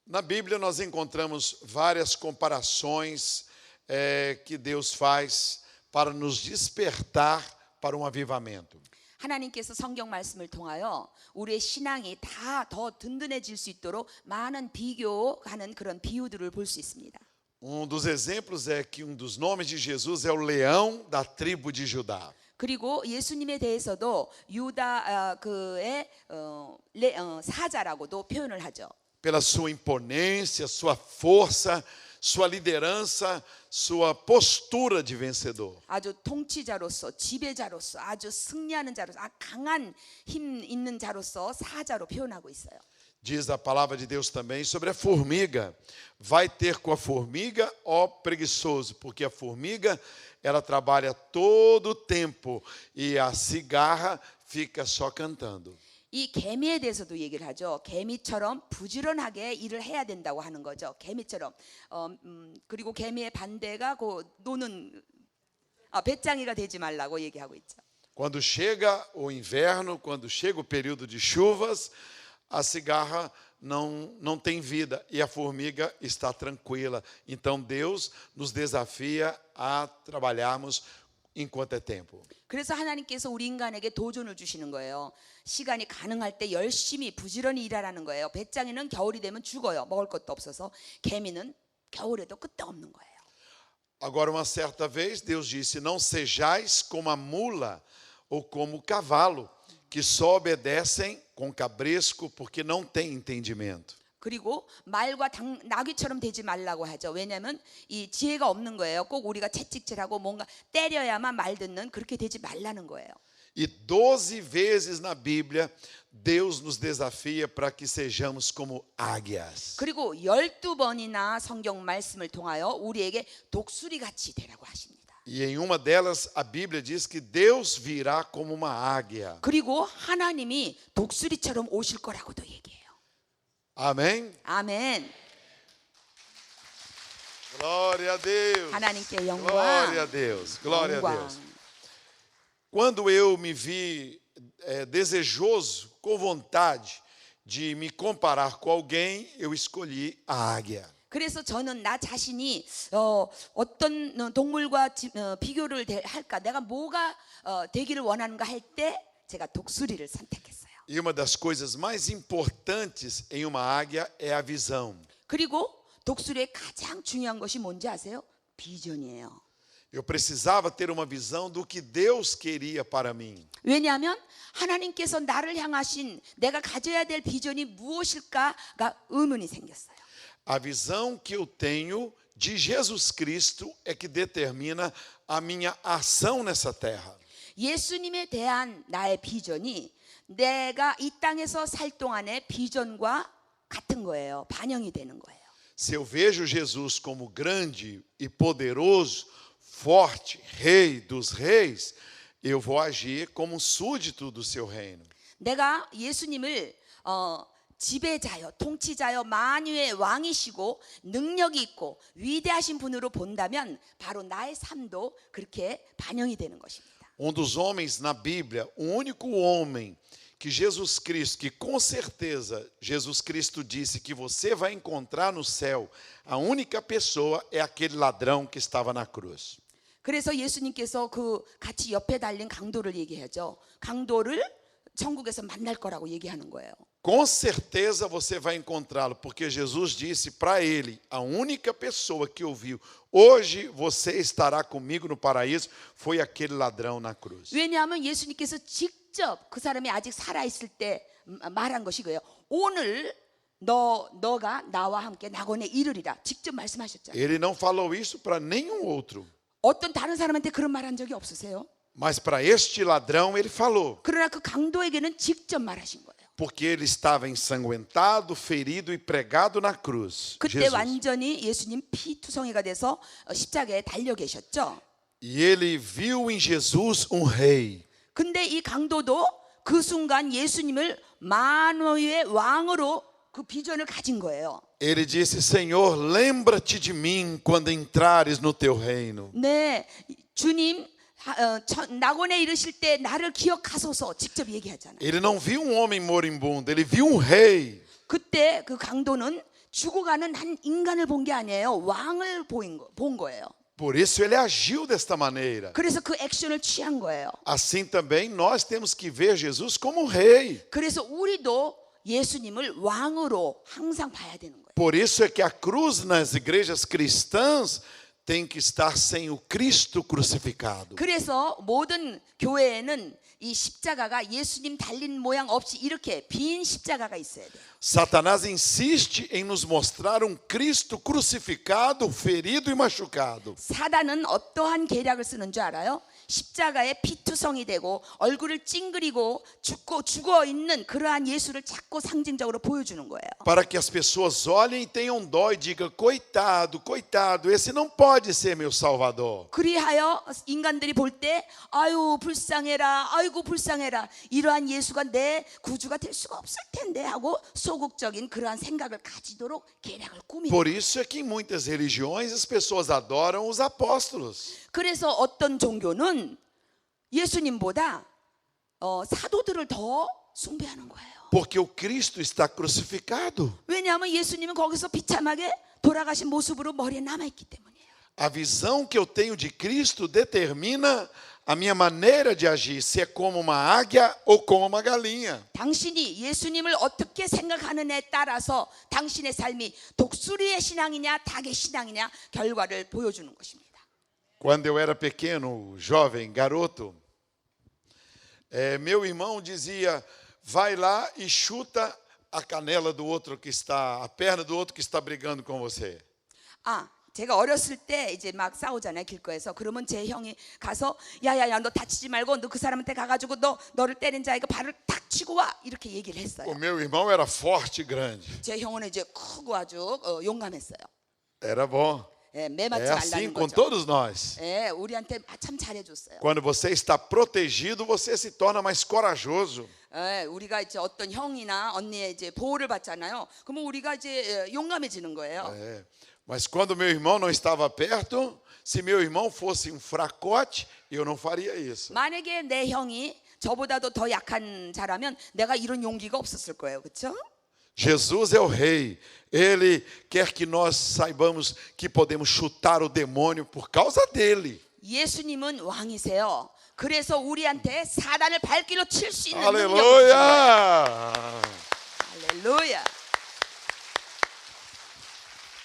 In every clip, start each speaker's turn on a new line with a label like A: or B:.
A: Na Bíblia nós encontramos várias comparações que Deus faz para nos despertar para um avivamento.
B: 하나님께서 성경 말씀을 통하여 우리의 신앙이 다 더 든든해질 수 있도록 많은 비교하는 그런 비유들을 볼 수 있습니다.
A: Dos exemplos é que dos nomes de Jesus é o leão da tribo de Judá.
B: 그리고 예수님에 대해서도 유다 그의 사자라고도 표현을 하죠.
A: Pela sua imponência, sua força, sua liderança, sua postura de vencedor.
B: 아주 통치자로서, 지배자로서, 아주 승리하는 자로서, 강한 힘 있는 자로서 사자로 표현하고 있어요.
A: Diz a palavra de Deus também sobre a formiga. Vai ter com a formiga, ó preguiçoso, porque a formiga, ela trabalha todo o tempo e a cigarra fica só cantando.
B: 이 개미에 대해서도 얘기를 하죠. 개미처럼 부지런하게 일을 해야 된다고 하는 거죠. 개미처럼. 그리고 개미의 반대가 노는 배짱이가 되지 말라고 얘기하고 있죠.
A: Quando chega o inverno, quando chega o período de chuvas, a cigarra não tem vida e a formiga está tranquila. Então Deus nos desafia a trabalharmos enquanto é tempo.
B: 그래서 하나님께서 우리 인간에게 도전을 주시는 거예요. 시간이 가능할 때 열심히 부지런히 일하라는 거예요. 배짱이는 겨울이 되면 죽어요. 먹을 것도 없어서. 개미는 겨울에도 끝도 없는 거예요.
A: Agora, uma certa vez, Deus disse: não sejais como a mula ou como o cavalo, que só obedecem com cabresco, porque não têm entendimento.
B: 그리고 말과 나귀처럼 되지 말라고 하죠. 왜냐하면 이 지혜가 없는 거예요. 꼭 우리가 채찍질하고 뭔가 때려야만 말 듣는 그렇게 되지 말라는 거예요.
A: E 12 vezes na Bíblia, Deus nos desafia para que sejamos como águias.
B: 그리고 12번이나 성경 말씀을 통하여 우리에게 독수리 같이 되라고 하십니다.
A: E em uma delas, a Bíblia diz que Deus virá como uma águia.
B: 그리고 하나님이 독수리처럼 오실 거라고도 얘기해요.
A: Amém?
B: 아멘.
A: Glória a Deus.
B: 하나님께 영광.
A: Glória a Deus. Glória a Deus. Quando eu me vi desejoso, com vontade de me comparar com alguém, eu escolhi a águia.
B: 그래서 저는 나 자신이 어떤 동물과 비교를 할까, 내가 뭐가 되기를 원하는가 할 때 제가 독수리를 선택했어요.
A: E uma das coisas mais importantes em uma águia é a visão.
B: 그리고 독수리의 가장 중요한 것이 뭔지 아세요? 비전이에요.
A: Eu precisava ter uma visão do que Deus queria para mim.
B: 왜냐하면 하나님께서 나를 향하신 내가 가져야 될 비전이 무엇일까가 의문이 생겼어요.
A: A visão que eu tenho de Jesus Cristo é que determina a minha ação nessa terra.
B: 예수님에 대한 나의 비전이 내가 이 땅에서 살 동안의 비전과 같은 거예요. 반영이 되는 거예요.
A: Se eu vejo Jesus como grande e poderoso, forte, rei dos reis, eu vou agir como um súdito do seu reino.
B: 내가 예수님을 지배자여, 통치자여, 만유의 왕이시고 능력이 있고 위대하신 분으로 본다면 바로 나의 삶도 그렇게 반영이 되는 것입니다.
A: Dos homens na Bíblia, o único homem que Jesus Cristo, que com certeza Jesus Cristo disse que você vai encontrar no céu, a única pessoa é aquele ladrão que estava na cruz.
B: 그래서 예수님께서 같이 옆에 달린 강도를 얘기하죠. 강도를 천국에서 만날 거라고 얘기하는 거예요.
A: Com certeza você vai encontrá-lo, porque Jesus disse para ele, a única pessoa que ouviu, hoje você estará comigo no paraíso, foi aquele ladrão na cruz.
B: 왜냐하면 예수님께서 직접 그 사람이 아직 살아있을 때 말한 것이 그예요. 오늘 너가 나와 함께 낙원에 이르리라. 직접 말씀하셨잖아요.
A: Ele não falou isso para nenhum outro.
B: 어떤 다른 사람한테 그런 말한 적이 없으세요?
A: Mas para este ladrão ele falou.
B: 그러나 그 강도에게는 직접 말하신 거예요.
A: Porque ele estava ensanguentado, ferido e pregado na cruz.
B: 그때 완전히 예수님 피투성이가 돼서 십자가에 달려 계셨죠.
A: E ele viu em Jesus um rei.
B: 근데 이 강도도 그 순간 예수님을 만유의 왕으로 그 비전을 가진 거예요.
A: Ele disse: Senhor, lembra-te de mim quando entrares no teu reino.
B: 네, 주님 낙원에 이르실 때 나를 기억하소서 직접 얘기하잖아요.
A: Ele não viu um homem moribundo, ele viu um rei.
B: 그때 그 강도는 죽어가는 한 인간을 본 게 아니에요. 왕을 본 거예요.
A: Por isso ele agiu desta maneira.
B: 그래서 그 액션을 취한 거예요.
A: Assim também nós temos que ver Jesus como rei.
B: 그래서 우리도 예수님을 왕으로 항상 봐야 되는 거예요.
A: Por isso é que a cruz nas igrejas cristãs tem que estar sem o Cristo crucificado.
B: 그래서 모든 교회에는 이 십자가가 예수님 달린 모양 없이 이렇게 빈 십자가가 있어야 돼요.
A: Satanás insiste em nos mostrar um Cristo crucificado, ferido e machucado.
B: 사단은 어떠한 계략을 쓰는 줄 알아요? 십자가에 피투성이 되고 얼굴을 찡그리고 죽어 있는 그러한 예수를 자꾸 상징적으로 보여주는 거예요.
A: Para que as pessoas olhem e tenham dó e digam: coitado, coitado, esse não pode ser meu Salvador.
B: 그리하여 인간들이 볼 때 아유 불쌍해라, 아이고 불쌍해라, 이러한 예수가 내 구주가 될 수가 없을 텐데 하고 소극적인 그러한 생각을 가지도록 계략을 꾸미는.
A: Por isso é que em muitas religiões as pessoas adoram os apóstolos.
B: 그래서 어떤 종교는 예수님보다 사도들을 더 숭배하는 거예요.
A: Porque o Cristo está crucificado.
B: 왜냐하면 예수님은 거기서 비참하게 돌아가신 모습으로 머리에 남아있기 때문이에요.
A: A visão que eu tenho de Cristo determina a minha maneira de agir, se é como uma águia ou como uma galinha.
B: 당신이 예수님을 어떻게 생각하느냐에 따라서 당신의 삶이 독수리의 신앙이냐 닭의 신앙이냐 결과를 보여주는 것입니다.
A: Quando eu era pequeno, jovem, garoto, meu irmão dizia: vai lá e chuta a canela do outro que está, a perna do outro que está brigando com você.
B: 제가 어렸을 때 이제 막 싸우잖아요, 길거리에서. 그러면 제 형이 가서 야야야 너 다치지 말고 너 그 사람한테 가가지고 너를 때린 자에게 발을 탁 치고 와, 이렇게 얘기를 했어요.
A: O meu irmão era forte e grande.
B: 제 형은 이제 크고 아주 용감했어요.
A: Era bom.
B: 매 맞지
A: É assim
B: 말라는
A: com
B: 거죠.
A: todos nós.
B: 우리한테 참 잘해줬어요.
A: Quando você está protegido, você se torna mais corajoso.
B: 우리가 이제 어떤 형이나 언니의 이제 보호를 받잖아요. 그러면 우리가 이제 용감해지는 거예요.
A: Mas quando meu irmão não estava perto, se meu irmão fosse um fracote, eu não faria isso.
B: 만약에 내 형이 저보다도 더 약한 자라면 내가 이런 용기가 없었을 거예요, 그렇죠?
A: Jesus é o rei. Ele quer que nós saibamos que podemos chutar o demônio por causa dele.
B: 예수님은 왕이세요. 그래서 우리한테 사단을 발길로 칠 수 있는 능력이 있어요.
A: Aleluia!
B: 할렐루야.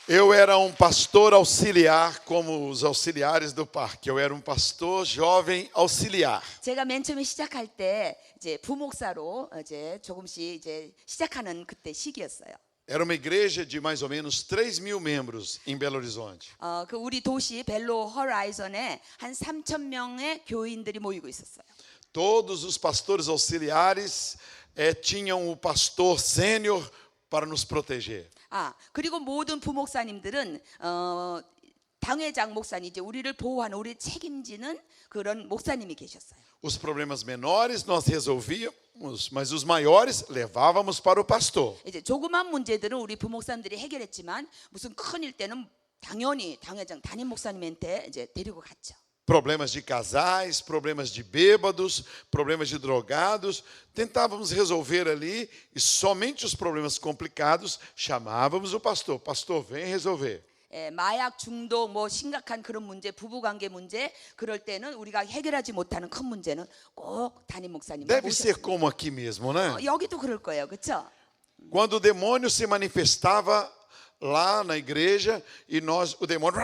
A: Eu era um pastor auxiliar, como os auxiliares do parque. Eu era um pastor jovem auxiliar.
B: 제가 맨 처음에 시작할 때 이제 부목사로 이제 조금씩 이제 시작하는 그때 시기였어요.
A: Era uma igreja de mais ou menos 3.000 membros em Belo Horizonte.
B: 그 우리 도시 벨로 호라이즌에 한 3,000명의 교인들이 모이고 있었어요.
A: Todos os pastores auxiliares tinham o pastor sênior para nos proteger.
B: 그리고 모든 부목사님들은 당회장 목사님, 이제 우리를 보호하는, 우리 책임지는 그런 목사님이 계셨어요.
A: Os problemas menores nós resolvíamos, mas os maiores levávamos para o pastor.
B: 이제 조그만 문제들은 우리 부목사님들이 해결했지만 무슨 큰일 때는 당연히 당회장 담임 목사님한테 이제 데리고 갔죠.
A: Problemas de casais, problemas de bêbados, problemas de drogados, tentávamos resolver ali e somente os problemas complicados chamávamos o pastor. Pastor, vem resolver.
B: 마약 중독, 뭐 심각한 그런 문제, 부부관계 문제, 그럴 때는 우리가 해결하지 못하는 큰 문제는 꼭 담임 목사님을
A: Deve ser
B: 모셨습니다.
A: como aqui mesmo, né?
B: 여기도 그럴 거예요, 그렇죠?
A: Quando o demônio se manifestava lá na igreja e o demônio,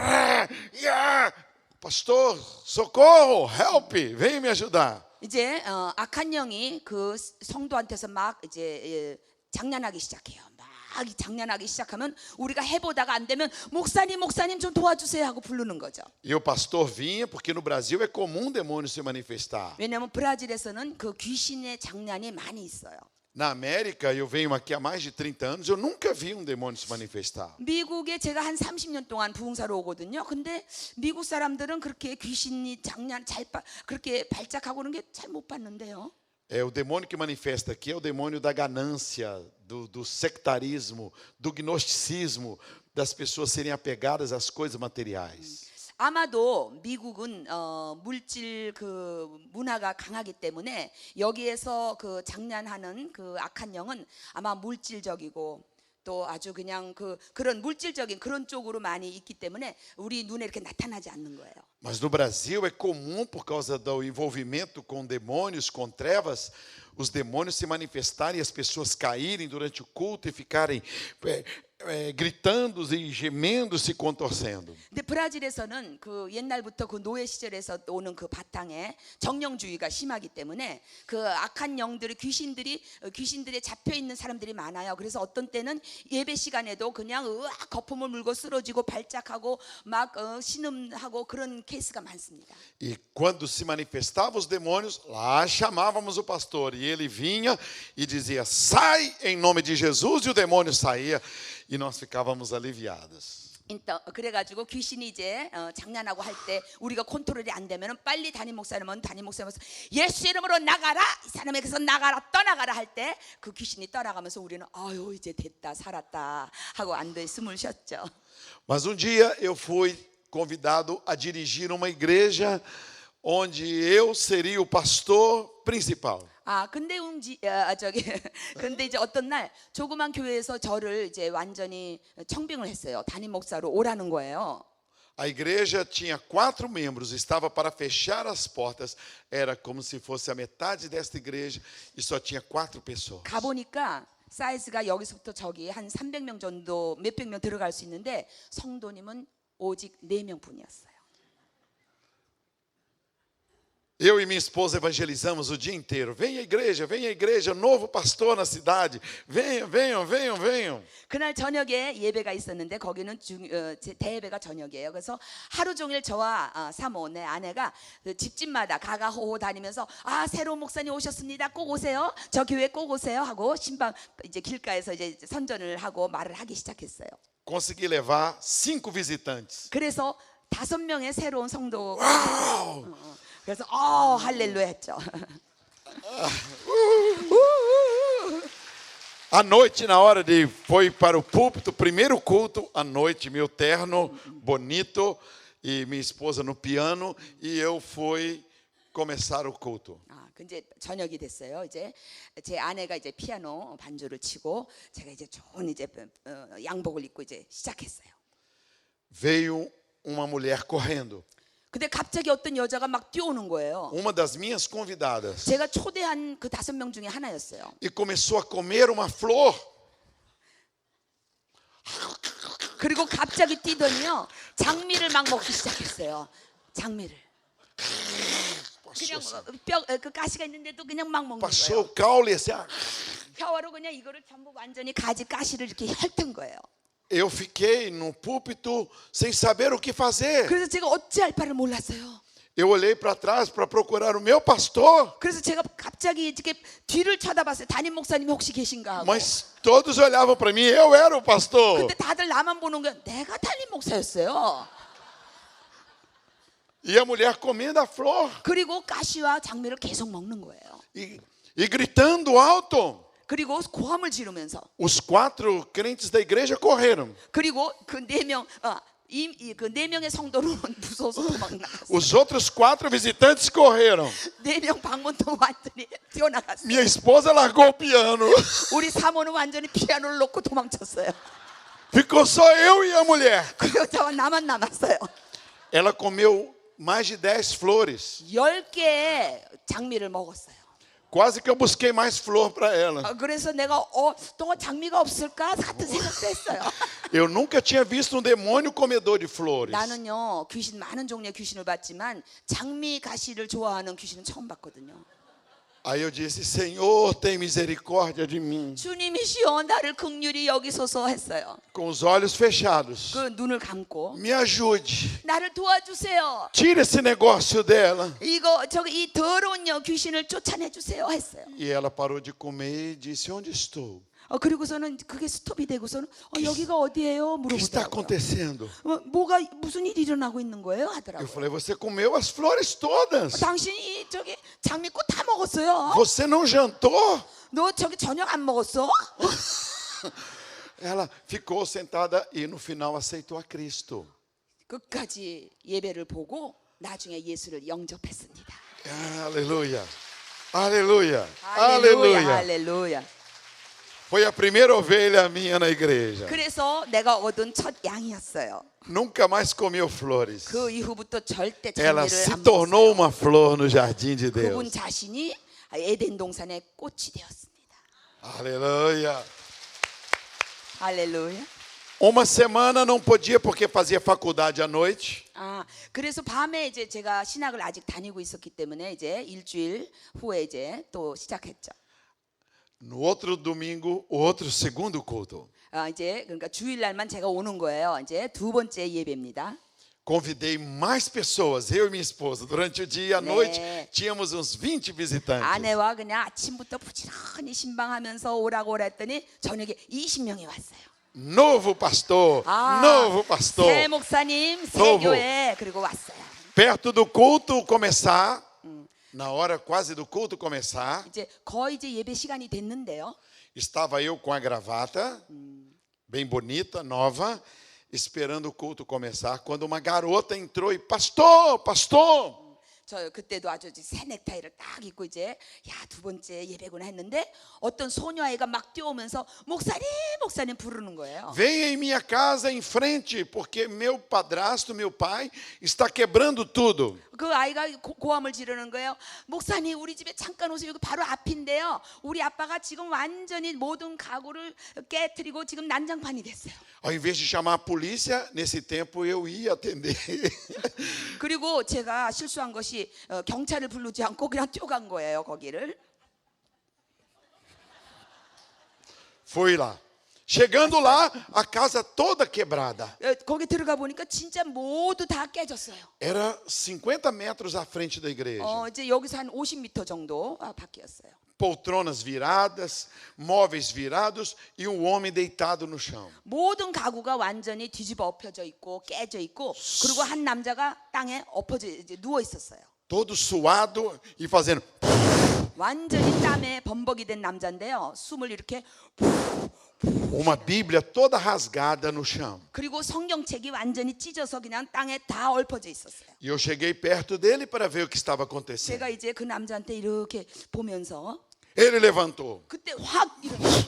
A: pastor, socorro, help, vem me ajudar.
B: 이제 악한 영이 그 성도한테서 막 이제 장난하기 시작해요. 막 장난하기 시작하면 우리가 해보다가 안 되면 목사님 좀 도와주세요 하고 부르는 거죠.
A: E o pastor vinha, porque no Brasil é comum demônio se manifestar.
B: 왜냐하면 브라질에서는 그 귀신의 장난이 많이 있어요.
A: Na América, eu venho aqui há mais de 30 anos, eu nunca vi um demônio se manifestar.
B: 미국에 제가 한 30년 동안 부흥사로 오거든요. 근데 미국 사람들은 그렇게 귀신이 장난 그렇게 발작하고 그런 게 잘 못 봤는데요.
A: O demônio que manifesta aqui é o demônio da ganância, do sectarismo, do gnosticismo, das pessoas serem apegadas às coisas materiais.
B: 아마도 미국은 물질 그 문화가 강하기 때문에 여기에서 그 장난하는 그 악한 영은 아마 물질적이고 또 아주 그냥 그런 물질적인 그런 쪽으로 많이 있기 때문에 우리 눈에 이렇게 나타나지 않는 거예요.
A: Mas no Brasil é comum, por causa do envolvimento com demônios, com trevas, os demônios se manifestarem e as pessoas caírem durante o culto e ficarem gritando e gemendo, se contorcendo.
B: 근데 브라질에서는 그 옛날부터 그 노예 시절에서 오는 그 바탕에 정령주의가 심하기 때문에 그 악한 영들이 귀신들에 잡혀 있는 사람들이 많아요. 그래서 어떤 때는 예배 시간에도 그냥 으악 거품을 물고 쓰러지고 발작하고 막 신음하고 그런 케이스가 많습니다.
A: E quando se manifestavam os demônios, lá chamávamos o pastor e ele vinha e dizia: sai em nome de Jesus, e o demônio saía e nós ficávamos aliviados.
B: 그래가지고 귀신이 이제 장난하고 할 때 우리가 컨트롤이 안 되면은 빨리 담임 목사님은 예수 이름으로 나가라, 이 사람에게서 나가라, 떠나가라 할 때 그 귀신이 떠나가면서 우리는 아유 이제 됐다 살았다 하고 안도의 숨을 쉬었죠.
A: Mas dia eu fui convidado a dirigir uma igreja onde eu seria o pastor principal.
B: 근데 이제 어떤 날 조그만 교회에서 저를 이제 완전히 청빙을 했어요. 담임 목사로 오라는 거예요.
A: A igreja tinha 4 membros, estava para fechar as portas, era como se fosse a metade desta igreja e só tinha 4 pessoas.
B: 가보니까 사이즈가 여기서부터 저기 한 300명 정도 몇백 명 들어갈 수 있는데 성도님은 오직 4명 뿐이었어요.
A: Eu e minha esposa evangelizamos o dia inteiro. Venha à igreja, novo pastor na cidade. Venham.
B: 그날 저녁에 예배가 있었는데 거기는 대예배가 저녁이에요. 그래서 하루 종일 저와 사모 내 아내가 집집마다 가가호호 다니면서 새로운 목사님 오셨습니다. 꼭 오세요. 저 교회 꼭 오세요 하고 신방 이제 길가에서 이제 선전을 하고 말을 하기 시작했어요.
A: Consegui levar 5 visitantes.
B: 그래서 5명의 새로운 성도. 그래서 할렐루야 했죠.
A: À noite, na hora de foi para o púlpito, primeiro culto à noite, meu terno bonito e minha esposa no piano e eu fui começar o culto.
B: 이제 저녁이 됐어요. 이제 제 아내가 이제 피아노 반주를 치고 제가 이제 좋은 이제 양복을 입고 이제 시작했어요.
A: Veio uma mulher correndo.
B: 근데 갑자기 어떤 여자가 막 뛰어오는 거예요.
A: Uma das minhas convidadas.
B: 제가 초대한 그 5명 중에 하나였어요.
A: E começou a comer uma flor.
B: 그리고 갑자기 뛰더니요 장미를 막 먹기 시작했어요. 장미를. 그냥 그 가시가 있는데도 그냥 막 먹는
A: Passou o
B: 거예요.
A: caule assim.
B: 혀로 그냥 이거를 전부 완전히 가시를 이렇게 핥은 거예요.
A: Eu fiquei no púlpito sem saber o que fazer.
B: 그래서 제가 어찌할 바를 몰랐어요.
A: Eu olhei para trás para procurar o meu pastor.
B: 그래서 제가 갑자기 이렇게 뒤를 쳐다봤어요. 담임 목사님이 혹시 계신가 하고.
A: Mas todos olhavam para mim, eu era o pastor.
B: 근데 다들 나만 보는 거야. 내가 담임 목사였어요.
A: E a mulher comendo a flor.
B: 그리고 가시와 장미를 계속 먹는 거예요.
A: E gritando alto.
B: 그리고 고함을 지르면서.
A: Os 4 crentes da igreja correram.
B: 그리고 그 4명 그 4명의 성도는 무서워서 도망나갔어요.
A: Os outros 4 visitantes correram.
B: 4명 방문도 완전히 뛰어나갔어요.
A: Minha esposa largou o piano.
B: 우리 사모는 완전히 피아노를 놓고 도망쳤어요.
A: Ficou só eu e a mulher.
B: 그 여자와 나만 남았어요.
A: Ela comeu mais de 10 flores.
B: 10개의 장미를 먹었어요.
A: Quase que eu busquei mais flor para ela.
B: 그래서 내가 또 장미가 없을까 같은 생각도 했어요.
A: Eu nunca tinha visto um demônio comedor de flores.
B: 나는요 귀신 많은 종류의 귀신을 봤지만 장미 가시를 좋아하는 귀신은 처음 봤거든요.
A: Aí eu disse: Senhor, tem misericórdia de mim.
B: 주님이시여 나를 긍휼히 여기소서 했어요.
A: Com os olhos fechados.
B: 그 눈을 감고
A: Me ajude.
B: 나를 도와주세요.
A: Tira esse negócio dela.
B: 이 더러운 귀신을 쫓아내 주세요 했어요.
A: E ela parou de comer e disse: Onde estou?
B: 그리고서는 그게 스톱이 되고서는 여기가 어디예요?
A: O que está
B: 물어보더라고요.
A: acontecendo?
B: 무슨 일이 일어나고 있는 거예요?
A: Eu
B: 하더라고요.
A: falei: Você comeu as flores todas.
B: 당신이 장미꽃 다 먹었어요.
A: Você não jantou?
B: 너 저녁 안 먹었어?
A: Ela ficou sentada e no final aceitou a Cristo.
B: 끝까지 예배를 보고 나중에 예수를 영접했습니다.
A: Aleluia. Aleluia.
B: 할렐루야. 할렐루야.
A: Foi a primeira ovelha minha na igreja.
B: 그래서 내가 얻은 첫 양이었어요.
A: Nunca mais comeu flores.
B: 그 이후부터 절대
A: Ela
B: 장미를
A: se
B: 안
A: tornou
B: 먹었어요.
A: uma flor no jardim de
B: 그분
A: Deus.
B: 자신이 에덴 동산의 꽃이 되었습니다.
A: Aleluia.
B: 할렐루야.
A: Uma semana não podia porque fazia faculdade à noite.
B: 아, 그래서 밤에 이제 제가 신학을 아직 다니고 있었기 때문에 이제 일주일 후에 이제 또 시작했죠.
A: No outro domingo, o outro segundo culto.
B: 아, 이제 그러니까 주일날만 제가 오는 거예요. 이제 두 번째 예배입니다.
A: Convidei mais pessoas, eu e minha esposa. Durante o dia e a
B: 네.
A: noite, tínhamos uns 20 visitantes.
B: 아내와 그냥 아침부터 부지런히 신방하면서 오라고 그랬더니 저녁에 20명이 왔어요.
A: Novo pastor, novo pastor.
B: 새 목사님, 새
A: Novo.
B: 교회 그리고 왔어요.
A: Perto do culto começar, na hora quase do culto começar,
B: 이제 거의 이제 예배 시간이 됐는데요.
A: estava eu com a gravata, bem bonita, nova, esperando o culto começar, quando uma garota entrou e, pastor, pastor.
B: 저 그때도 아주 새 넥타이를 딱 입고 이제 두 번째 예배구나 했는데 어떤 소녀아이가 막 뛰어오면서 목사님 목사님 부르는 거예요.
A: Venha em minha casa em frente, porque meu padrasto, meu pai, está quebrando tudo.
B: 그 아이가 고함을 지르는 거예요. 목사님 우리 집에 잠깐 오세요. 여기 바로 앞인데요. 우리 아빠가 지금 완전히 모든 가구를 깨트리고 지금 난장판이 됐어요.
A: Ao invés de chamar a polícia, nesse tempo eu ia atender.
B: 그리고 제가 실수한 것이 경찰을 부르지 않고 그냥 뛰어간 거예요. 거기를.
A: Fui lá. Chegando lá, a casa toda quebrada.
B: 거기 들어가 보니까 진짜 모두 다 깨졌어요.
A: Era 50 metros à frente da igreja.
B: 이제 여기서 한 50m 정도 밖이었어요.
A: Poltronas viradas, móveis virados e um homem deitado no chão.
B: 모든 가구가 완전히 뒤집어 엎혀져 있고 깨져 있고 그리고 한 남자가 땅에 엎어져 이제 누워 있었어요.
A: Todo suado e fazendo.
B: 완전히 땀에 범벅이 된 남자인데요. 숨을 이렇게
A: Uma Bíblia toda rasgada no chão.
B: 그리고 성경책이 완전히 찢어서 그냥 땅에 다 엎어져 있었어요.
A: E eu cheguei perto dele para ver o que estava acontecendo.
B: 제가 이제 그 남자한테 이렇게 보면서
A: Ele levantou
B: 그때 확 일어났어요.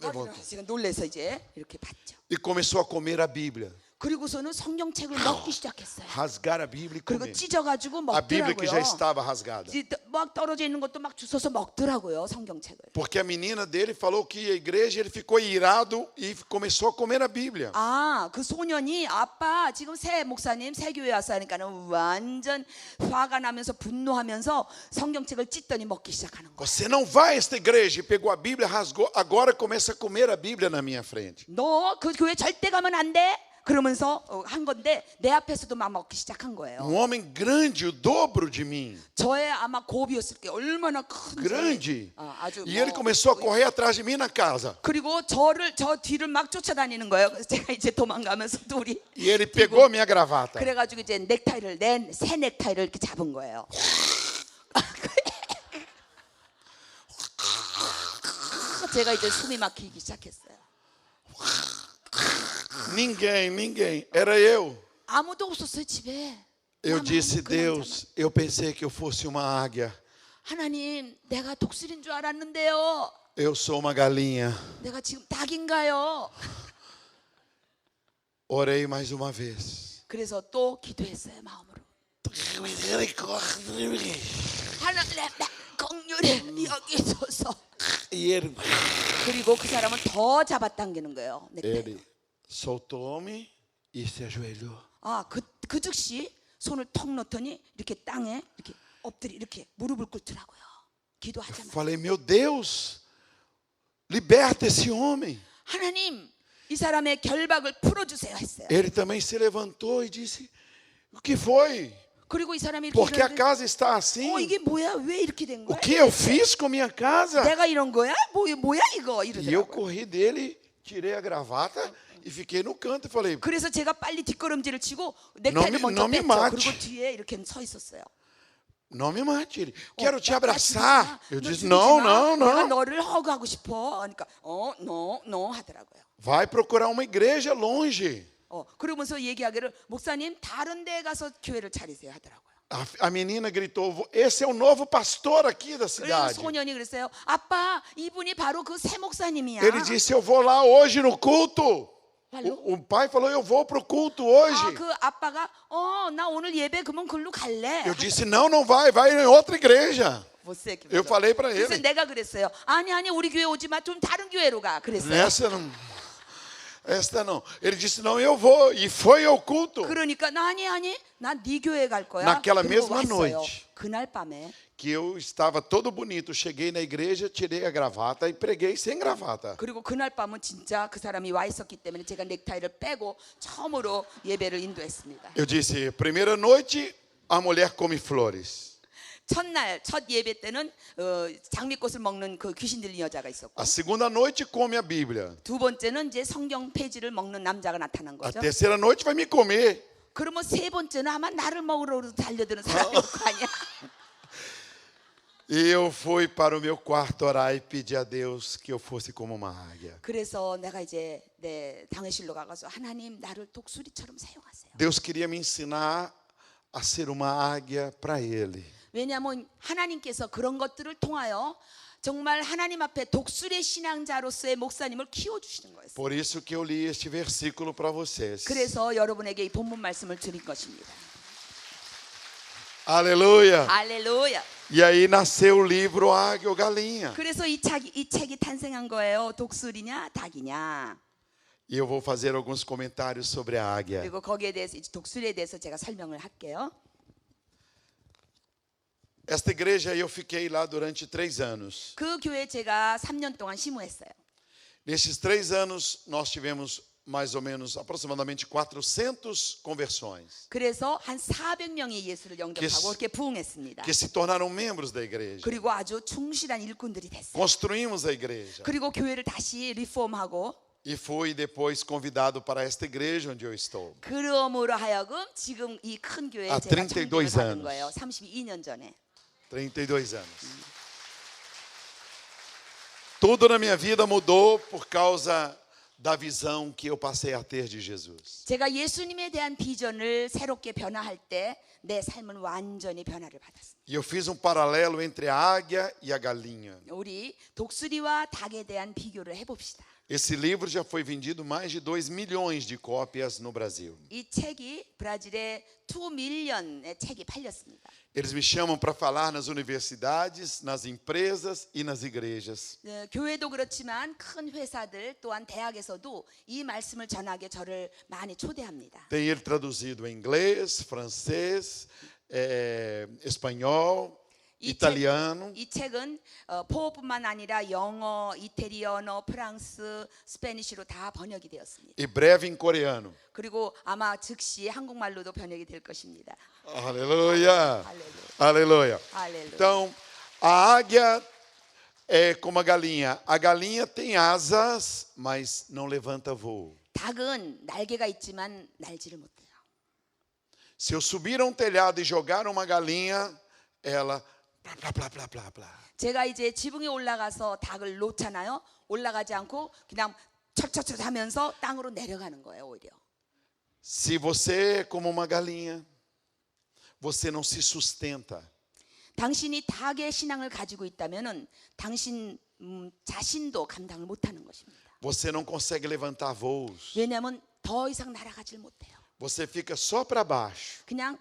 A: Levantou.
B: 제가 놀래서 이제 이렇게 봤죠.
A: e começou a comer a Bíblia.
B: 그리고서는 성경책을 먹기 시작했어요.
A: Rasgar a Bíblia e
B: 그리고
A: comer.
B: 찢어가지고
A: A Bíblia que já
B: 먹더라고요.
A: estava rasgada.
B: 막 떨어져 있는 것도 막 주워서 먹더라고요. 성경책을.
A: Porque a menina dele falou que ia à igreja, ele ficou irado e começou a comer a Bíblia.
B: 아, 그 소년이 아빠 지금 새 목사님 새 교회 왔어 하니까는 완전 화가 나면서 분노하면서 성경책을 찢더니 먹기 시작하는 거야.
A: Você não vai a esta igreja e pegou a Bíblia, rasgou, agora começa a comer a Bíblia na minha frente.
B: 너 그 교회 절대 가면 안 돼. 그러면서 한 건데 내 앞에서도 막 먹기 시작한 거예요.
A: Um homem grande, o dobro de mim.
B: 저의 아마 고비였을 게 얼마나 큰지.
A: Grande.
B: 아주
A: E ele começou a correr atrás de mim na casa.
B: 그리고 저 뒤를 막 쫓아다니는 거예요. 그래서 제가 이제 도망가면서 둘이.
A: E ele pegou minha gravata.
B: 그래가지고 이제 넥타이를 새 넥타이를 이렇게 잡은 거예요. 제가 이제 숨이 막히기 시작했어요.
A: Ninguém. Era eu.
B: 아무도 없었어요 집에.
A: Eu
B: 나만
A: disse,
B: 그
A: Deus, eu pensei que eu fosse uma águia.
B: 하나님, 내가 독수리인 줄 알았는데요.
A: Eu sou uma galinha.
B: 내가 지금 닭인가요?
A: Orei mais uma vez.
B: 그래서 또 기도했어요 마음으로. 하나님, 긍휼히 여기소서.
A: E ele
B: 그리고 그 사람은 더 잡아당기는 거예요. 넥타이.
A: soltou-me e se ajoelhou.
B: 그 즉시 손을 턱 놓더니 이렇게 땅에 이렇게 엎드리 이렇게 무릎을 꿇더라고요. 기도하자마자.
A: Falei, meu Deus, liberta esse homem.
B: 하나님, 이 사람의 결박을 풀어주세요 했어요.
A: Ele também se levantou e disse, o que foi?
B: 그리고 이 사람이 이렇게
A: Porque a
B: 이러는데,
A: casa está assim?
B: 이게 뭐야? 왜 이렇게 된
A: O
B: 거야?
A: que eu fiz com minha casa?
B: 내가 이런 거야? 뭐야 이거
A: E eu
B: 이러더라고요.
A: corri dele, tirei a gravata e fiquei no canto e falei,
B: 그래서 제가 빨리 뒷걸음질을 치고 넥타이를 먼저
A: 너미
B: 뺐죠.
A: 마치.
B: 그리고 뒤에 이렇게 서 있었어요.
A: não me mate. Ele, quero te
B: 나
A: abraçar.
B: 죽이지 마.
A: Eu
B: 너
A: disse,
B: 죽이지
A: não,
B: 마.
A: não,
B: 내가
A: não.
B: 너를 허그하고 싶어. 그러니까 no 하더라고요.
A: Vai procurar uma igreja longe.
B: 그러면서 얘기하기를 목사님 다른 데 가서 교회를 차리세요 하더라고요.
A: A menina gritou: esse é o novo pastor aqui da
B: 그리고
A: cidade.
B: 소년이 그랬어요. 아빠, 이분이 바로 그 새 목사님이야.
A: Ele disse: eu vou lá hoje no culto.
B: Falou?
A: O pai falou: eu vou para o culto hoje.
B: 아, 그 아빠가 나 오늘 예배 그러면 글로 갈래.
A: Eu disse: não vai, vai em outra igreja.
B: você que
A: Eu falei para
B: 그래서
A: ele:
B: 내가 그랬어요. 아니 우리 교회 오지 마. 좀 다른 교회로 가. 그랬어요.
A: esta não. Ele disse: não, eu vou. E foi ao culto.
B: 그러니까 아니 난 네 교회 갈 거야.
A: Naquela
B: 그리고
A: mesma
B: 왔어요.
A: noite.
B: 그날 밤에
A: Que eu estava todo bonito. Cheguei na igreja, tirei a gravata e preguei sem gravata.
B: 그리고 그날 밤은 진짜 그 사람이 와 있었기 때문에 제가 넥타이를 빼고 처음으로 예배를 인도했습니다.
A: Eu disse: primeira noite, a mulher come flores.
B: 첫날 첫 예배 때는 장미꽃을 먹는 그 귀신 들린 여자가 있었고,
A: A segunda noite, come a Bíblia.
B: 두 번째는 이제 성경 페이지를 먹는 남자가 나타난
A: A
B: 거죠.
A: terceira noite, vai me comer.
B: 그러면 세 번째는 아마 나를 먹으러 달려드는 사람이 올 거 아니야.
A: E eu fui para o meu quarto orar e pedir a Deus que eu fosse como uma águia.
B: 그래서 내가 이제 내 당회실로 가서 하나님 나를 독수리처럼 사용하세요.
A: Deus queria me ensinar a ser uma águia para Ele.
B: 왜냐하면 하나님께서 그런 것들을 통하여 정말 하나님 앞에 독수리 신앙자로서의 목사님을 키워주시는 거였어요.
A: Por isso que eu li este versículo para vocês.
B: 그래서 여러분에게 이 본문 말씀을 드린 것입니다.
A: Aleluia!
B: 할렐루야.
A: E aí nasceu o livro Águia ou Galinha.
B: 그래서 이 책이 탄생한 거예요. 독수리냐 닭이냐.
A: E eu vou fazer alguns comentários sobre a águia.
B: 그리고 거기에 대해서 이제 독수리에 대해서 제가 설명을 할게요.
A: Esta igreja eu fiquei lá durante 3 anos.
B: 그 교회 제가 3년 동안 심우했어요.
A: Nesses 3 anos nós tivemos mais ou menos aproximadamente 400 conversões
B: 그래서 한 400명이 예수를 영접하고 그렇게 부흥했습니다.
A: que se tornaram membros da igreja.
B: 그리고 아주 충실한 일꾼들이 됐어요.
A: Construímos a igreja.
B: 그리고 교회를 다시 리폼하고
A: E fui depois convidado para esta igreja onde eu estou.
B: 그러므로 하여금 지금 이 큰 교회에
A: 아,
B: 제가
A: 32
B: 청빙을 받은
A: anos.
B: 거예요. 32년 전에.
A: 32 anos. Tudo na minha vida mudou por causa da visão que eu passei a ter de Jesus.
B: 제가 예수님에 대한 비전을 새롭게 변화할 때 내 삶은 완전히 변화를 받았습니다.
A: E eu fiz um paralelo entre a águia e a galinha.
B: 우리 독수리와 닭에 대한 비교를 해봅시다.
A: Esse livro já foi vendido mais de 2 milhões de cópias no Brasil.
B: 이 책이 브라질에 2밀리언의 책이 팔렸습니다.
A: Eles me chamam para falar nas universidades, nas empresas e nas igrejas.
B: 교회도 그렇지만 큰 회사들 또한 대학에서도 이 말씀을 전하게 저를 많이 초대합니다.
A: Tem ele traduzido em inglês, francês, espanhol, italiano.
B: 이 책은 포어뿐만 아니라 영어, 이태리어너, 프랑스, 스페니쉬로 다 번역이 되었습니다.
A: E breve em coreano.
B: 그리고 아마 즉시 한국말로도 번역이 될 것입니다.
A: Aleluia!
B: 할렐루야.
A: Aleluia!
B: 할렐루야.
A: Então, a águia é como a galinha. A galinha tem asas, mas não levanta voo.
B: 닭은 날개가 있지만 날지를 못해요.
A: Se eu subir a um telhado e jogar uma galinha, ela plá, plá, plá, plá, plá, plá.
B: 제가 이제 지붕에 올라가서 닭을 놓잖아요. 올라가지 않고 그냥 철철철 하면서 땅으로 내려가는 거예요, 오히려.
A: Se você é como uma galinha, você não se sustenta.
B: 당신이 닭의 신앙을 가지고 있다면은 당신 자신도 감당을 못하는 것입니다.
A: Você não consegue levantar voos.
B: 왜냐하면 더 이상 날아가질 못해요.
A: Você fica só para baixo.
B: 그냥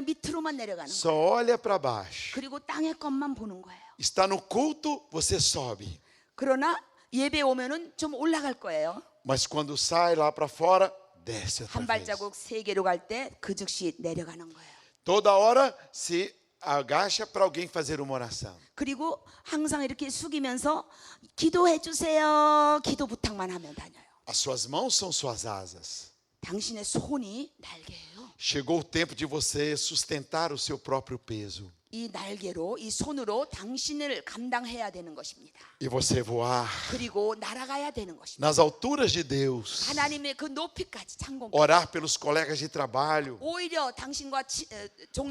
B: 밑으로만 내려가는
A: Só
B: 거예요.
A: olha para baixo.
B: 그리고 땅의 것만 보는 거예요.
A: Está no culto, você sobe.
B: 그러나 예배 오면은 좀 올라갈 거예요.
A: Mas quando sai lá para fora, desce outra
B: 한
A: vez.
B: 발자국 세계로 갈 때 그 즉시 내려가는 거예요.
A: Toda hora se agacha para alguém fazer uma oração.
B: 그리고 항상 이렇게 숙이면서 기도해 주세요. 기도 부탁만 하면 다녀요.
A: As suas mãos são suas asas.
B: 당신의 손이 날개예요.
A: Chegou o tempo de você sustentar o seu próprio peso.
B: 이 날개로, 이 손으로 당신을 감당해야 되는 것입니다.
A: E você voar
B: 그리고 날아가야 되는 것입니다.
A: nas alturas de Deus.
B: 하나님의 그 높이까지 창공까지.
A: Orar pelos colegas de trabalho.
B: 오히려 당신과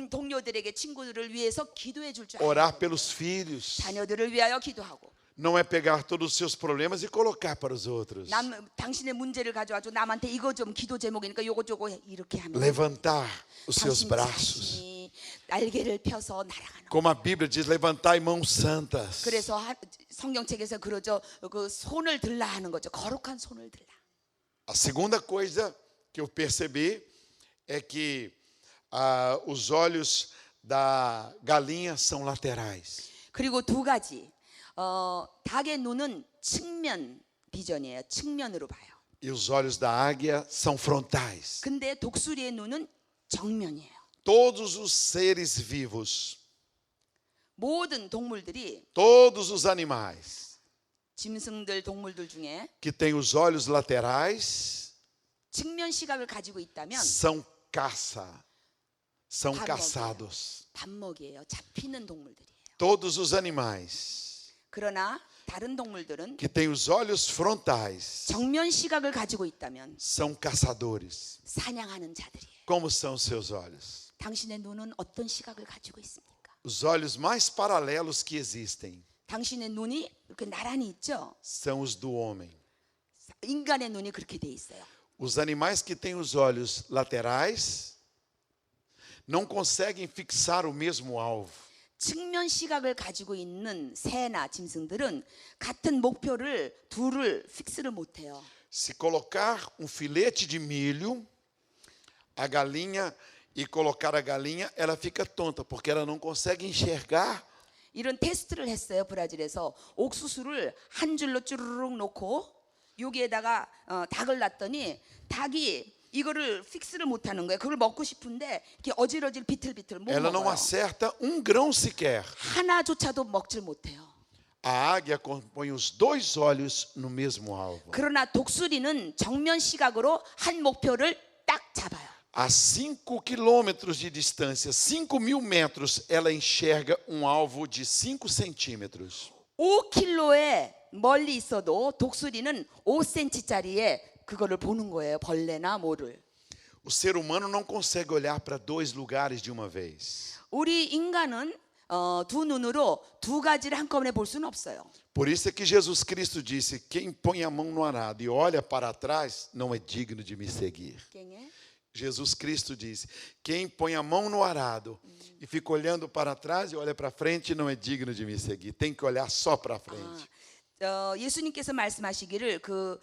B: 동료들에게 친구들을 위해서 기도해 줄 줄 알아요.
A: Orar pelos filhos.
B: 자녀들을 위하여 기도하고
A: não é pegar todos os seus problemas e colocar para os outros.
B: 당신의 문제를 가져와줘. 남한테 이거 좀 기도 제목이니까 요거 저거 이렇게 하면
A: Levantar os seus
B: 당신
A: braços.
B: 자신이 날개를 펴서 날아가는.
A: Como a Bíblia diz, levantai mãos santas.
B: 그래서 성경책에서 그러죠. 그 손을 들라 하는 거죠. 거룩한 손을 들라.
A: A segunda coisa que eu percebi é que os olhos da galinha são laterais.
B: 그리고 두 가지. 닭의 눈은 측면 비전이에요. 측면으로 봐요.
A: E os olhos da águia são frontais.
B: 근데 독수리의 눈은 정면이에요.
A: Todos os seres vivos,
B: 모든 동물들이
A: todos os animais
B: 짐승들 동물들 중에
A: que têm os olhos laterais
B: 측면 시각을 가지고 있다면
A: são
B: 밥
A: caçados.
B: 먹이에요. 잡히는 동물들이에요.
A: Todos os animais
B: 그러나 다른 동물들은
A: que têm os olhos frontais
B: 정면 시각을 가지고 있다면
A: são caçadores.
B: 사냥하는 자들이에요.
A: Como são os seus olhos?
B: 당신의 눈은 어떤 시각을 가지고 있습니까?
A: Os olhos mais paralelos que existem
B: 당신의 눈이 이렇게 나란히 있죠?
A: são os do homem.
B: 인간의 눈이 그렇게 돼 있어요.
A: Os animais que têm os olhos laterais não conseguem fixar o mesmo alvo.
B: 측면 시각을 가지고 있는 새나 짐승들은 같은 목표를 둘을 픽스를 못해요.
A: Se colocar um filete de milho, a galinha, e colocar a galinha, ela fica tonta, porque ela não consegue enxergar.
B: 이런 테스트를 했어요. 브라질에서 옥수수를 한 줄로 쭈르륵 놓고 여기에다가 닭을 놨더니 닭이 이거를 픽스를 못하는 거예요. 그걸 먹고 싶은데 이렇게 어질어질 비틀비틀 못
A: Ela não
B: 먹어요.
A: acerta um grão sequer.
B: 하나조차도 먹질 못해요.
A: A águia põe os dois olhos no mesmo alvo.
B: 그러나 독수리는 정면 시각으로 한 목표를 딱 잡아요.
A: A 5 quilômetros de distância, 5.000 metros, ela enxerga um alvo de 5 centímetros.
B: 5km에 멀리 있어도 독수리는 5cm짜리에 그거를 보는 거예요. 벌레나 뭐를.
A: O ser humano não consegue olhar para dois lugares de uma vez.
B: 우리 인간은 두 눈으로 두 가지를 한꺼번에 볼 수는 없어요.
A: Por isso é que Jesus Cristo disse: quem põe a mão no arado e olha para trás não é digno de me seguir. Jesus Cristo disse: quem põe a mão no arado e fica olhando para trás e olha para frente não é digno de me seguir. Tem que olhar só para frente.
B: 예수님께서 말씀하시기를 그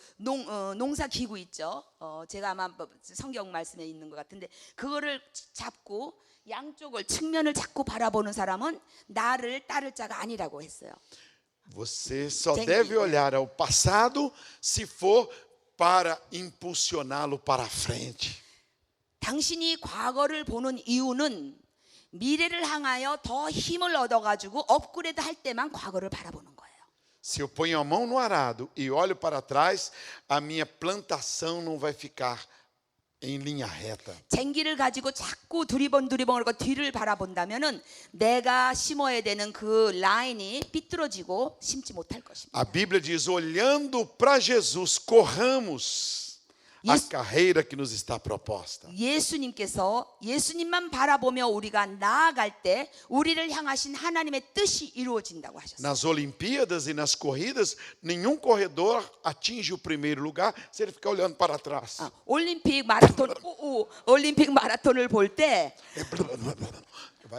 B: 농사 기구 있죠. 제가 아마 성경 말씀에 있는 것 같은데 그거를 잡고 양쪽을 측면을 자꾸 바라보는 사람은 나를 따를 자가 아니라고 했어요.
A: Você só deve olhar ao passado se for para impulsioná-lo para frente.
B: 당신이 과거를 보는 이유는 미래를 향하여 더 힘을 얻어가지고 업그레이드 할 때만 과거를 바라보는 거예요.
A: Se eu ponho a mão no arado e olho para trás, a minha plantação não vai ficar em linha reta.
B: 쟁기를 가지고 자꾸 두리번 그러고 뒤를 바라본다면은 내가 심어야 되는 그 라인이 삐뚤어지고 심지 못할 것입니다.
A: A Bíblia diz: olhando para Jesus, corramos a carreira que nos está proposta.
B: 예수님께서 예수님만 바라보며 우리가 나아갈 때 우리를 향하신 하나님의 뜻이 이루어진다고 하셨어요.
A: Nas Olimpíadas e nas corridas, nenhum corredor atinge o primeiro lugar se ele ficar olhando para trás.
B: 올림픽 마라톤을 볼 때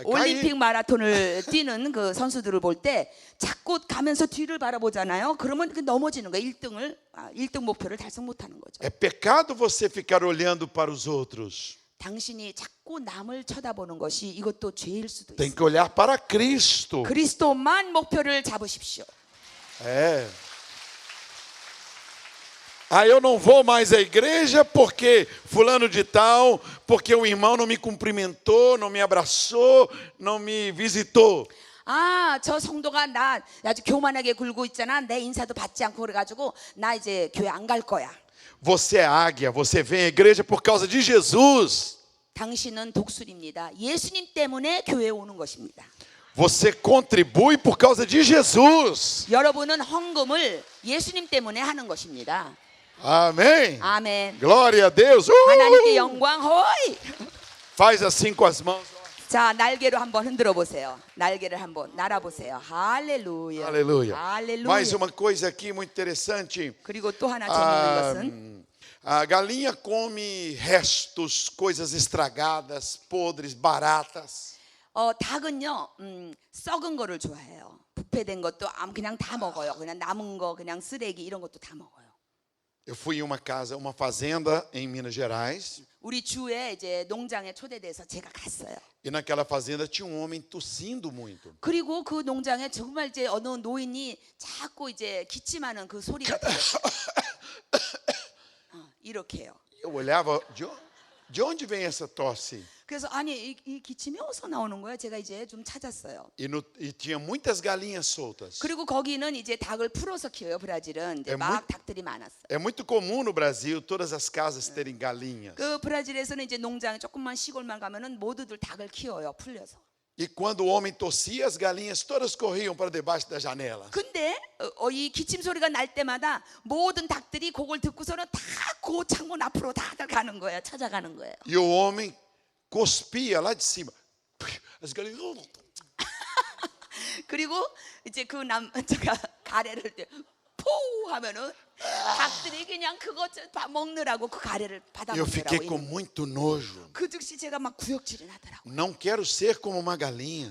B: 올림픽 마라톤을 뛰는 그 선수들을 볼 때 자꾸 가면서 뒤를 바라보잖아요. 그러면 넘어지는 거예요. 1등 목표를 달성 못하는 거죠.
A: É pecado você ficar olhando para os outros.
B: 당신이 자꾸 남을 쳐다보는 것이 이것도 죄일 수도
A: Tem
B: 있어요.
A: que olhar para Cristo.
B: 그리스도만 목표를 잡으십시오.
A: É. Ah, eu não vou mais à igreja porque fulano de tal, porque o irmão não me cumprimentou, não me abraçou, não me visitou.
B: 저 성도가 나 아주 교만하게 굴고 있잖아. 내 인사도 받지 않고 그래가지고 나 이제 교회 안 갈 거야.
A: Você é águia, você vem à igreja por causa de Jesus.
B: 당신은 독수리입니다. 예수님 때문에 교회에 오는 것입니다.
A: Você contribui por causa de Jesus.
B: 여러분은 헌금을 예수님 때문에 하는 것입니다.
A: Amém.
B: 아멘.
A: Glória a Deus.
B: 하나님께 영광 호이.
A: Faz assim com as mãos.
B: 자, 날개로 한번 흔들어 보세요. 날개를 한번 날아 보세요. 할렐루야.
A: Aleluia.
B: 할렐루야.
A: Mais uma coisa aqui muito interessante.
B: 그리고 또 하나 재밌는 것은
A: A galinha come restos, coisas estragadas, podres, baratas.
B: 닭은요, 썩은 거를 좋아해요. 부패된 것도 그냥 다 먹어요. 그냥 남은 거, 그냥 쓰레기 이런 것도 다 먹어요.
A: Eu fui em uma casa, uma fazenda em Minas Gerais.
B: 우리 주에 이제 농장에 초대돼서 제가 갔어요.
A: E naquela fazenda tinha um homem tossindo muito.
B: 그리고 그 농장에 정말 이제 어느 노인이 자꾸 이제 기침하는 그 소리가 들려요. 이렇게 해요.
A: Eu olhava, de onde vem essa tosse?
B: 그래서 아니 이 기침이 어디서 나오는 거야? 제가 이제 좀 찾았어요.
A: E tinha muitas galinhas soltas.
B: 그리고 거기는 이제 닭을 풀어서 키워요. 브라질은 이제 막 닭들이 많았어요.
A: É muito comum no Brasil todas as casas terem galinhas.
B: 그 브라질에서는 이제 농장에 조금만 시골만 가면은 모두들 닭을 키워요. 풀려서.
A: E quando o homem tossia, as galinhas todas corriam para debaixo da janela.
B: 근데 이 기침 소리가 날 때마다 모든 닭들이 그걸 듣고서는 다 그 창문 앞으로 다들 가는 거예요. 찾아가는 거예요.
A: E o homem cuspia lá de cima. As galinhas.
B: 그리고 이제 그 남자가 가래를 포 하면은 닭들이 그냥 그거 먹느라고 그 가래를 받아
A: Eu fiquei com
B: 먹느라고.
A: muito nojo.
B: 그 즉시 제가 막 구역질이 나더라고.
A: Não quero ser como uma galinha.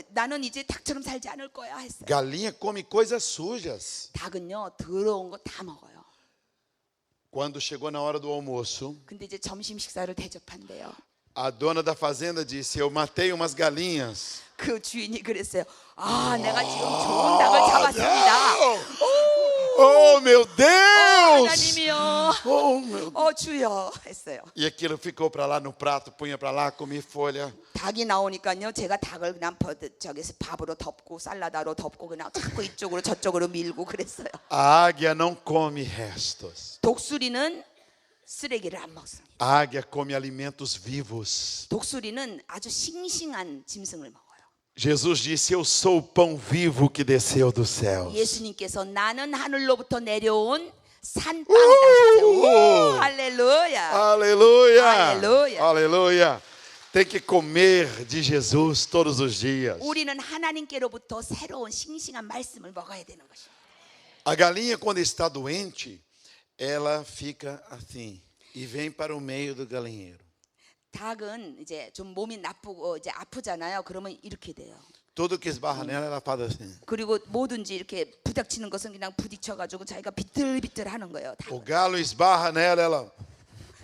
B: 나는 이제 닭처럼 살지 않을 거야 했어요.
A: Galinha come coisas sujas.
B: 닭은요 더러운 거 다 먹어요.
A: Quando chegou na hora do almoço,
B: 근데 이제 점심 식사를 대접한대요.
A: a dona da fazenda disse: Eu matei umas galinhas.
B: 그 주인이 그랬어요. 내가 지금 좋은 닭을 잡았습니다.
A: Oh, meu Deus!
B: 하나님이요.
A: Oh, meu.
B: 주여 했어요.
A: E aquilo ficou para lá no prato, punha para lá, comia folha.
B: 닭이 나오니까요. 제가 닭을 그냥 저기서 밥으로 덮고 살라다로 덮고 그냥 자꾸 이쪽으로 저쪽으로 밀고 그랬어요.
A: A águia não come restos.
B: 독수리는 쓰레기를 안 먹습니다.
A: A águia come alimentos vivos.
B: 독수리는 아주 싱싱한 짐승을 먹어요.
A: Jesus disse: Eu sou o pão vivo que desceu dos céus.
B: 예수님께서 나는 하늘로부터 내려온 산빵이다. 할렐루야.
A: Aleluia!
B: Aleluia.
A: Aleluia! Tem que comer de Jesus todos os dias.
B: 우리는 하나님께로부터 새로운 싱싱한 말씀을 먹어야 되는 것입니다.
A: A galinha, quando está doente, ela fica assim e vem para o meio do galinheiro.
B: 닭은 이제 좀 몸이 나쁘고 이제 아프잖아요. 그러면 이렇게 돼요.
A: Tudo que esbarra nela, ela faz assim.
B: 그리고 뭐든지 이렇게 부닥치는 것은 그냥 부딪혀가지고 자기가 비틀비틀하는 거예요.
A: O galo esbarra nela, ela.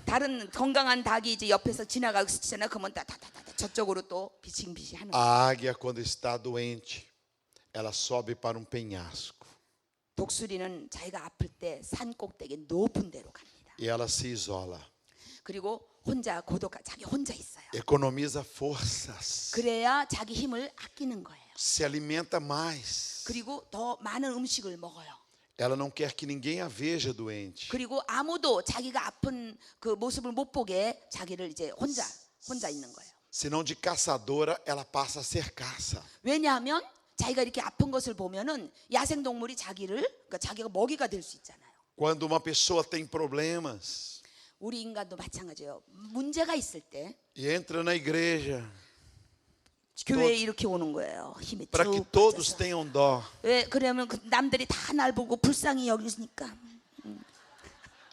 B: 다른 건강한 닭이 이제 옆에서 지나가고 있잖아요. 그러면 다다다다 저쪽으로 또 비싱비싱하는 거예요.
A: A águia, quando está doente, ela sobe para um penhasco
B: 독수리는 자기가 아플 때 산 꼭대기 높은 데로 갑니다.
A: e ela se isola.
B: 그리고 혼자 자기 혼자 있어요.
A: Economiza forças.
B: 그래야 자기 힘을 아끼는 거예요.
A: Se alimenta mais.
B: 그리고 더 많은 음식을 먹어요.
A: Ela não quer que ninguém a veja doente.
B: 그리고 아무도 자기가 아픈 그 모습을 못 보게 자기를 이제 혼자 있는 거예요.
A: Senão de caçadora, ela passa a ser caça.
B: 왜냐하면 자기가 이렇게 아픈 것을 보면은 야생 동물이 그러니까 자기가 먹이가 될 수 있잖아요.
A: Quando uma pessoa tem problemas
B: 우리 인간도 마찬가지예요. 문제가 있을 때
A: e entra na igreja
B: 교회에 이렇게 오는 거예요. 힘이
A: para que
B: 쭉
A: todos
B: 빠져서.
A: tenham dó.
B: 왜 그러면 남들이 다 날 보고 불쌍히 여기니까.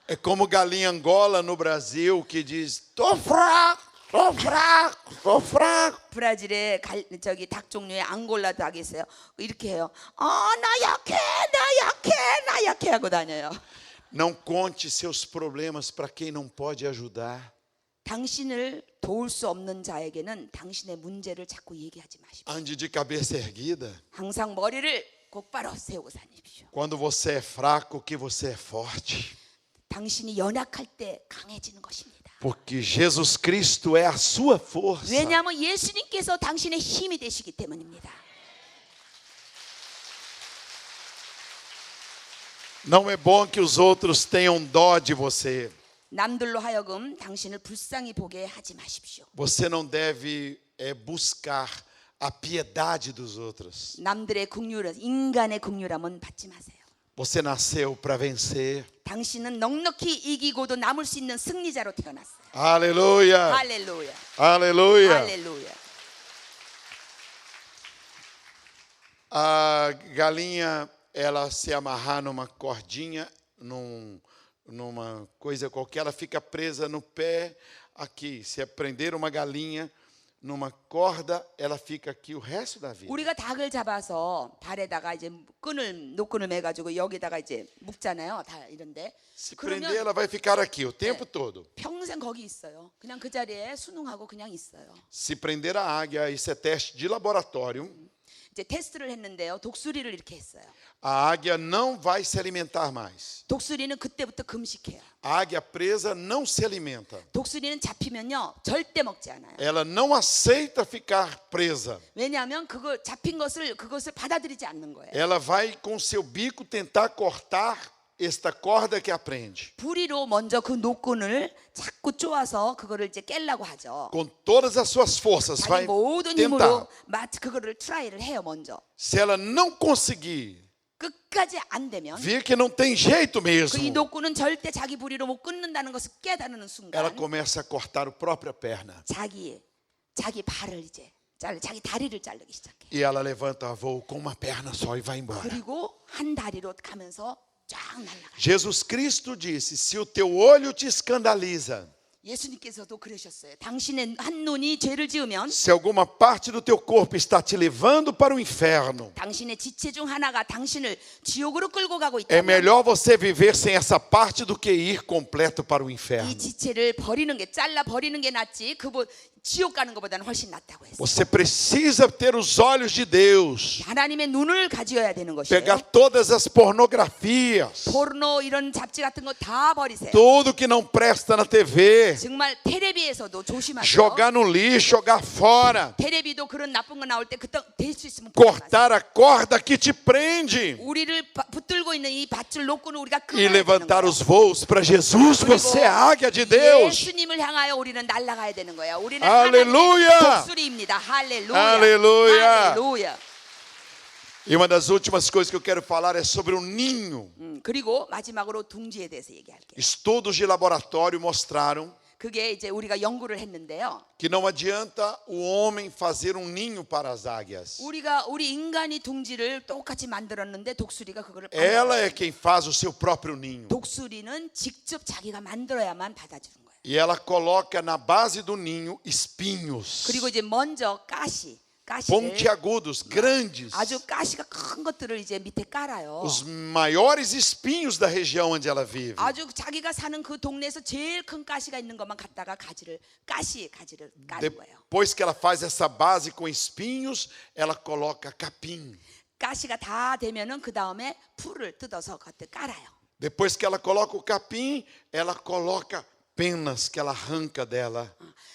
A: É como galinha Angola no Brasil que diz: tô fraco, tô fraco, tô fraco.
B: 브라질에 저기 닭 종류의 앙골라 닭이 있어요. 이렇게 해요. 나 약해 하고 다녀요.
A: Não conte seus problemas para quem não pode ajudar.
B: 당신을 도울 수 없는 자에게는 당신의 문제를 자꾸 얘기하지 마십시오.
A: Ande de cabeça erguida.
B: 항상 머리를 똑바로 세우고 다니십시오.
A: Quando você é fraco, que você é forte.
B: 당신이 연약할 때 강해지는 것입니다.
A: Porque Jesus Cristo é a sua força.
B: 왜냐하면 예수님께서 당신의 힘이 되시기 때문입니다.
A: Não é bom que os outros tenham dó de você.
B: 남들로 하여금 당신을 불쌍히 보게 하지 마십시오.
A: Você não deve buscar a piedade dos outros.
B: 남들의 인간의 긍휼함은 받지 마세요.
A: Você nasceu para vencer.
B: 당신은 넉넉히 이기고도 남을 수 있는 승리자로 태어났어요.
A: Aleluia.
B: 할렐루야.
A: Aleluia.
B: 할렐루야.
A: A galinha, ela se amarrar numa cordinha, numa coisa qualquer, ela fica presa no pé aqui. Se prender uma galinha numa corda, ela fica aqui o resto da vida.
B: 우리가 닭을 잡아서 발에다가 이제 노끈을 매가지고 여기다가 이제 묶잖아요. 다 이런데.
A: Se prender,
B: 그러면
A: ela vai ficar aqui o tempo todo.
B: 평생 거기 있어요. 그냥 그 자리에 순응하고 그냥 있어요.
A: Se prender a águia, isso é teste de laboratório.
B: 이제 테스트를 했는데요. 독수리를 이렇게 했어요.
A: A águia não vai se alimentar mais.
B: 독수리는 그때부터 금식해요.
A: A águia presa não se alimenta.
B: 독수리는 잡히면요 절대 먹지 않아요.
A: Ela não aceita ficar presa.
B: 왜냐하면 그걸 잡힌 그것을 받아들이지 않는 거예요.
A: Ela vai com seu bico tentar cortar esta corda que aprende.
B: 부리로 먼저 그 노끈을 자꾸 쪼아서 그거를 이제 깰라고 하죠.
A: Com todas as suas forças
B: 자기
A: vai
B: 모든
A: tentar.
B: 힘으로 마치 그거를 트라이를 해요 먼저.
A: Se ela não conseguir,
B: 끝까지 안 되면
A: ver que não tem jeito
B: 그 이
A: mesmo,
B: 노끈은 절대 자기 부리로 못 끊는다는 것을 깨달는
A: ela
B: 순간
A: começa a cortar a própria perna.
B: 자기 발을 이제 자기 다리를 자르기 시작해.
A: E ela levanta voo com uma perna só e vai embora.
B: 그리고 한 다리로 가면서 쫙 날아가요.
A: Jesus Cristo disse: se o teu olho te escandaliza,
B: 예수님께서도 그러셨어요. 당신의 한 눈이 죄를 지으면
A: se alguma parte do teu corpo está te levando para o inferno,
B: 당신의 지체 중 하나가 당신을 지옥으로 끌고 가고
A: é
B: 있다면
A: melhor você viver sem essa parte do que ir completo para o inferno.
B: 이 지체를 버리는 게 잘라 버리는 게 낫지 지옥 가는 것보다는 훨씬 낫다고 했어요.
A: Você precisa ter os olhos de Deus,
B: 하나님의 눈을 가지어야 되는
A: pegar
B: 것이에요.
A: todas as pornografias,
B: 포르노 이런 잡지 같은 거 다 버리세요.
A: tudo que não presta na TV,
B: 정말 텔레비에서도 조심하세요.
A: jogar no lixo, jogar fora,
B: 텔레비도 그런 나쁜 거 나올 때 그때 될 수 있으면 보지 마세요.
A: cortar a corda que te prende
B: 우리를 붙들고 있는 이 밧줄 놓고는 우리가
A: e
B: 끊어야 되는
A: levantar
B: 거예요.
A: os voos para Jesus. Você é a águia de Deus.
B: 예수님을 향하여 우리는 날아가야 되는 거예요. 우리는
A: 할렐루야!
B: 하나님의 독수리입니다. 할렐루야.
A: 할렐루야!
B: 할렐루야.
A: E uma das últimas coisas que eu quero falar é sobre o ninho.
B: 그리고 마지막으로 둥지에 대해서 얘기할게요.
A: Estudos de laboratório mostraram
B: 그게 이제 우리가 연구를 했는데요.
A: que não adianta o homem fazer um ninho para as águias.
B: 우리 인간이 둥지를 똑같이 만들었는데 독수리가 그거를
A: Ela é quem faz o seu próprio ninho.
B: 독수리는 직접 자기가 만들어야만 받아주는 거예요.
A: E ela coloca na base do ninho espinhos
B: 그리고 이제 먼저 가시를
A: pontiagudos, grandes,
B: 아주 가시가 큰 것들을 이제 밑에 깔아요.
A: os maiores espinhos da região onde ela vive.
B: 아주 자기가 사는 그 동네에서 제일 큰 가시가 있는 것만 갖다가 가지를 까는 거예요.
A: Depois que ela faz essa base com espinhos, ela coloca capim.
B: 가시가 다 되면은 그 다음에 풀을 뜯어서 그때 깔아요.
A: Depois que ela coloca o capim, ela coloca penas que ela arranca dela.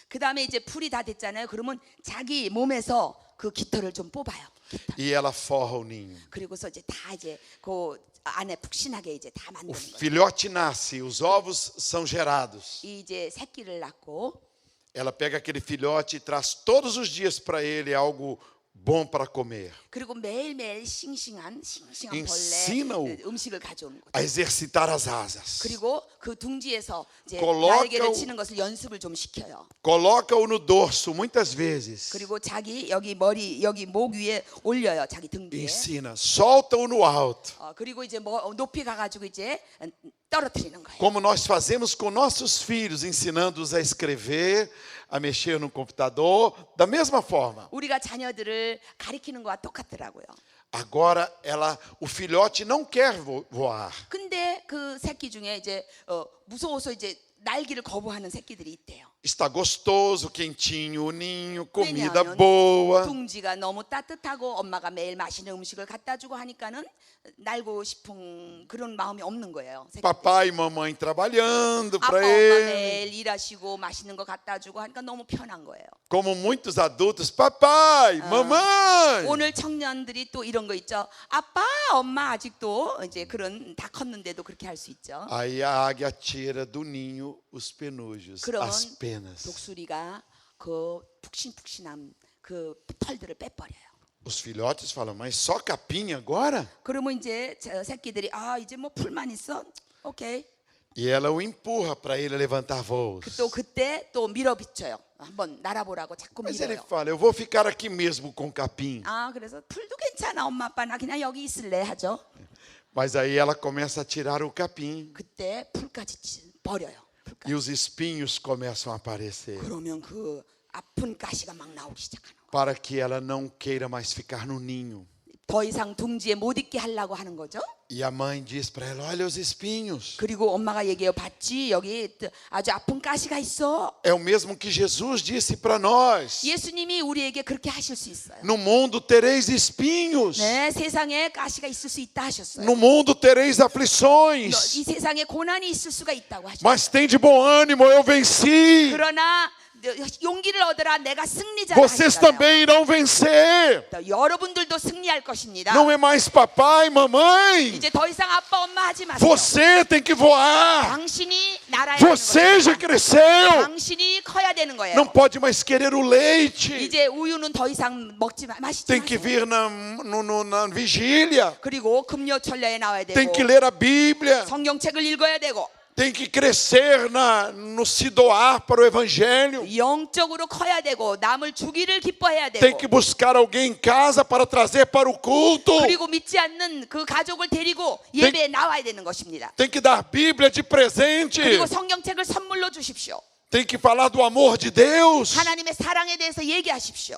B: 그 다음에 이제 풀이 다 됐잖아요. 그러면 자기 몸에서 그 깃털을 좀 뽑아요. 깃털.
A: E ela forra o ninho.
B: 그리고서 이제 다 이제 그 안에 푹신하게 이제 다
A: O
B: 만드는 거예요.
A: filhote nasce, os ovos são gerados.
B: 이제 새끼를 낳고
A: Ela pega aquele filhote e traz todos os dias para ele algo bom para comer.
B: 그리고 매일매일 싱싱한
A: Ensina-o
B: 벌레 음식을 가져오는 거죠.
A: a exercitar as asas.
B: 그리고 그 둥지에서 이제
A: Coloca
B: 날개를
A: o-
B: 치는 것을 연습을 좀 시켜요.
A: Coloca-o no dorso muitas vezes.
B: 그리고 자기 여기 머리 여기 목 위에 올려요. 자기 등 뒤에.
A: Ensina, solta-o no alto.
B: 그리고 이제 높이 가가지고 이제 떨어뜨리는 거예요.
A: Como nós fazemos com nossos filhos, ensinando-os a escrever, a mexer no computador, da mesma forma.
B: 우리가 자녀들을 가리키는 거와 똑같더라고요.
A: Agora o filhote não quer voar.
B: 근데 그 새끼 중에 이제 무서워서 이제 날기를 거부하는 새끼들이 있대요.
A: Está gostoso, quentinho o ninho, comida
B: 왜냐하면
A: boa.
B: 둥지가 너무 따뜻하고 엄마가 매일 맛있는 음식을 갖다 주고 하니까는 날고 싶은 그런 마음이 없는 거예요. 새끼들이.
A: Papai e mamãe trabalhando
B: 아빠
A: para
B: 엄마
A: ele.
B: 매일 일하시고 맛있는 거 갖다 주고 하니까 너무 편한 거예요.
A: Como muitos adultos, papai, mamãe.
B: 오늘 청년들이 또 이런 거 있죠. 아빠, 엄마 아직도 이제 그런 다 컸는데도 그렇게 할 수 있죠.
A: Aí a águia tira do ninho os penujos,
B: 그러면
A: as penas.
B: 독수리가 그 푹신푹신한 그 털들을 빼버려요.
A: Os filhotes falam, mas só capim agora?
B: 그러면 이제 저 새끼들이 아 이제 뭐 풀만 있어? 오케이.
A: E ela o empurra para ele levantar voos.
B: 또 그때 또 밀어붙여요. 한번 날아보라고 자꾸
A: Mas ele
B: 밀어요.
A: fala, eu vou ficar aqui mesmo com capim.
B: 아 그래서 풀도 괜찮아 엄마 아빠 나 그냥 여기 있을래 하죠.
A: Mas aí ela começa a tirar o capim
B: 그때 풀까지 버려요. 풀까지.
A: e os espinhos começam a aparecer
B: 그러면 그 아픈 가시가 막 나오기 시작하는 거예요.
A: para que ela não queira mais ficar no ninho.
B: 더 이상 둥지에 못 있게 하려고 하는 거죠.
A: E a mãe diz para ela, olha os espinhos.
B: 그리고 엄마가 얘기해요. 봤지? 여기 아주 아픈 가시가 있어.
A: É o mesmo que Jesus disse para nós.
B: 예수님이 우리에게 그렇게 하실 수 있어요.
A: No mundo tereis espinhos.
B: 네, 세상에 가시가 있을 수 있다 하셨어요.
A: No mundo tereis aflições.
B: 이 세상에 고난이 있을 수가 있다고 하셨어요.
A: Mas tem de bom ânimo, eu venci.
B: 그러나 용기를 얻으라 내가 승리자라
A: Vocês
B: 하시잖아요.
A: também irão vencer.
B: 여러분들도 승리할 것입니다.
A: Não é mais papai, mamãe.
B: 이제 더 이상 아빠 엄마 하지 마세요.
A: Você tem que voar.
B: 당신이 날아야 되는
A: Você já
B: 거예요.
A: cresceu.
B: 당신이 커야 되는 거예요.
A: Não pode mais querer o leite.
B: 이제 우유는 더 이상 마시지
A: Tem que
B: 마세요.
A: vir na vigília.
B: 그리고 금요철야에 나와야 되고
A: Tem que ler a Bíblia.
B: 성경책을 읽어야 되고
A: Tem que crescer no se doar para o Evangelho.
B: 영적으로 커야 되고 남을 주기를 기뻐해야
A: Tem
B: 되고
A: que buscar alguém em casa para trazer para o culto.
B: 그리고 믿지 않는 그 가족을 데리고 예배에 나와야 되는 것입니다.
A: Tem que dar Bíblia de presente.
B: 그리고 성경책을 선물로 주십시오.
A: Tem que falar do amor de Deus.
B: 하나님의 사랑에 대해서 얘기하십시오.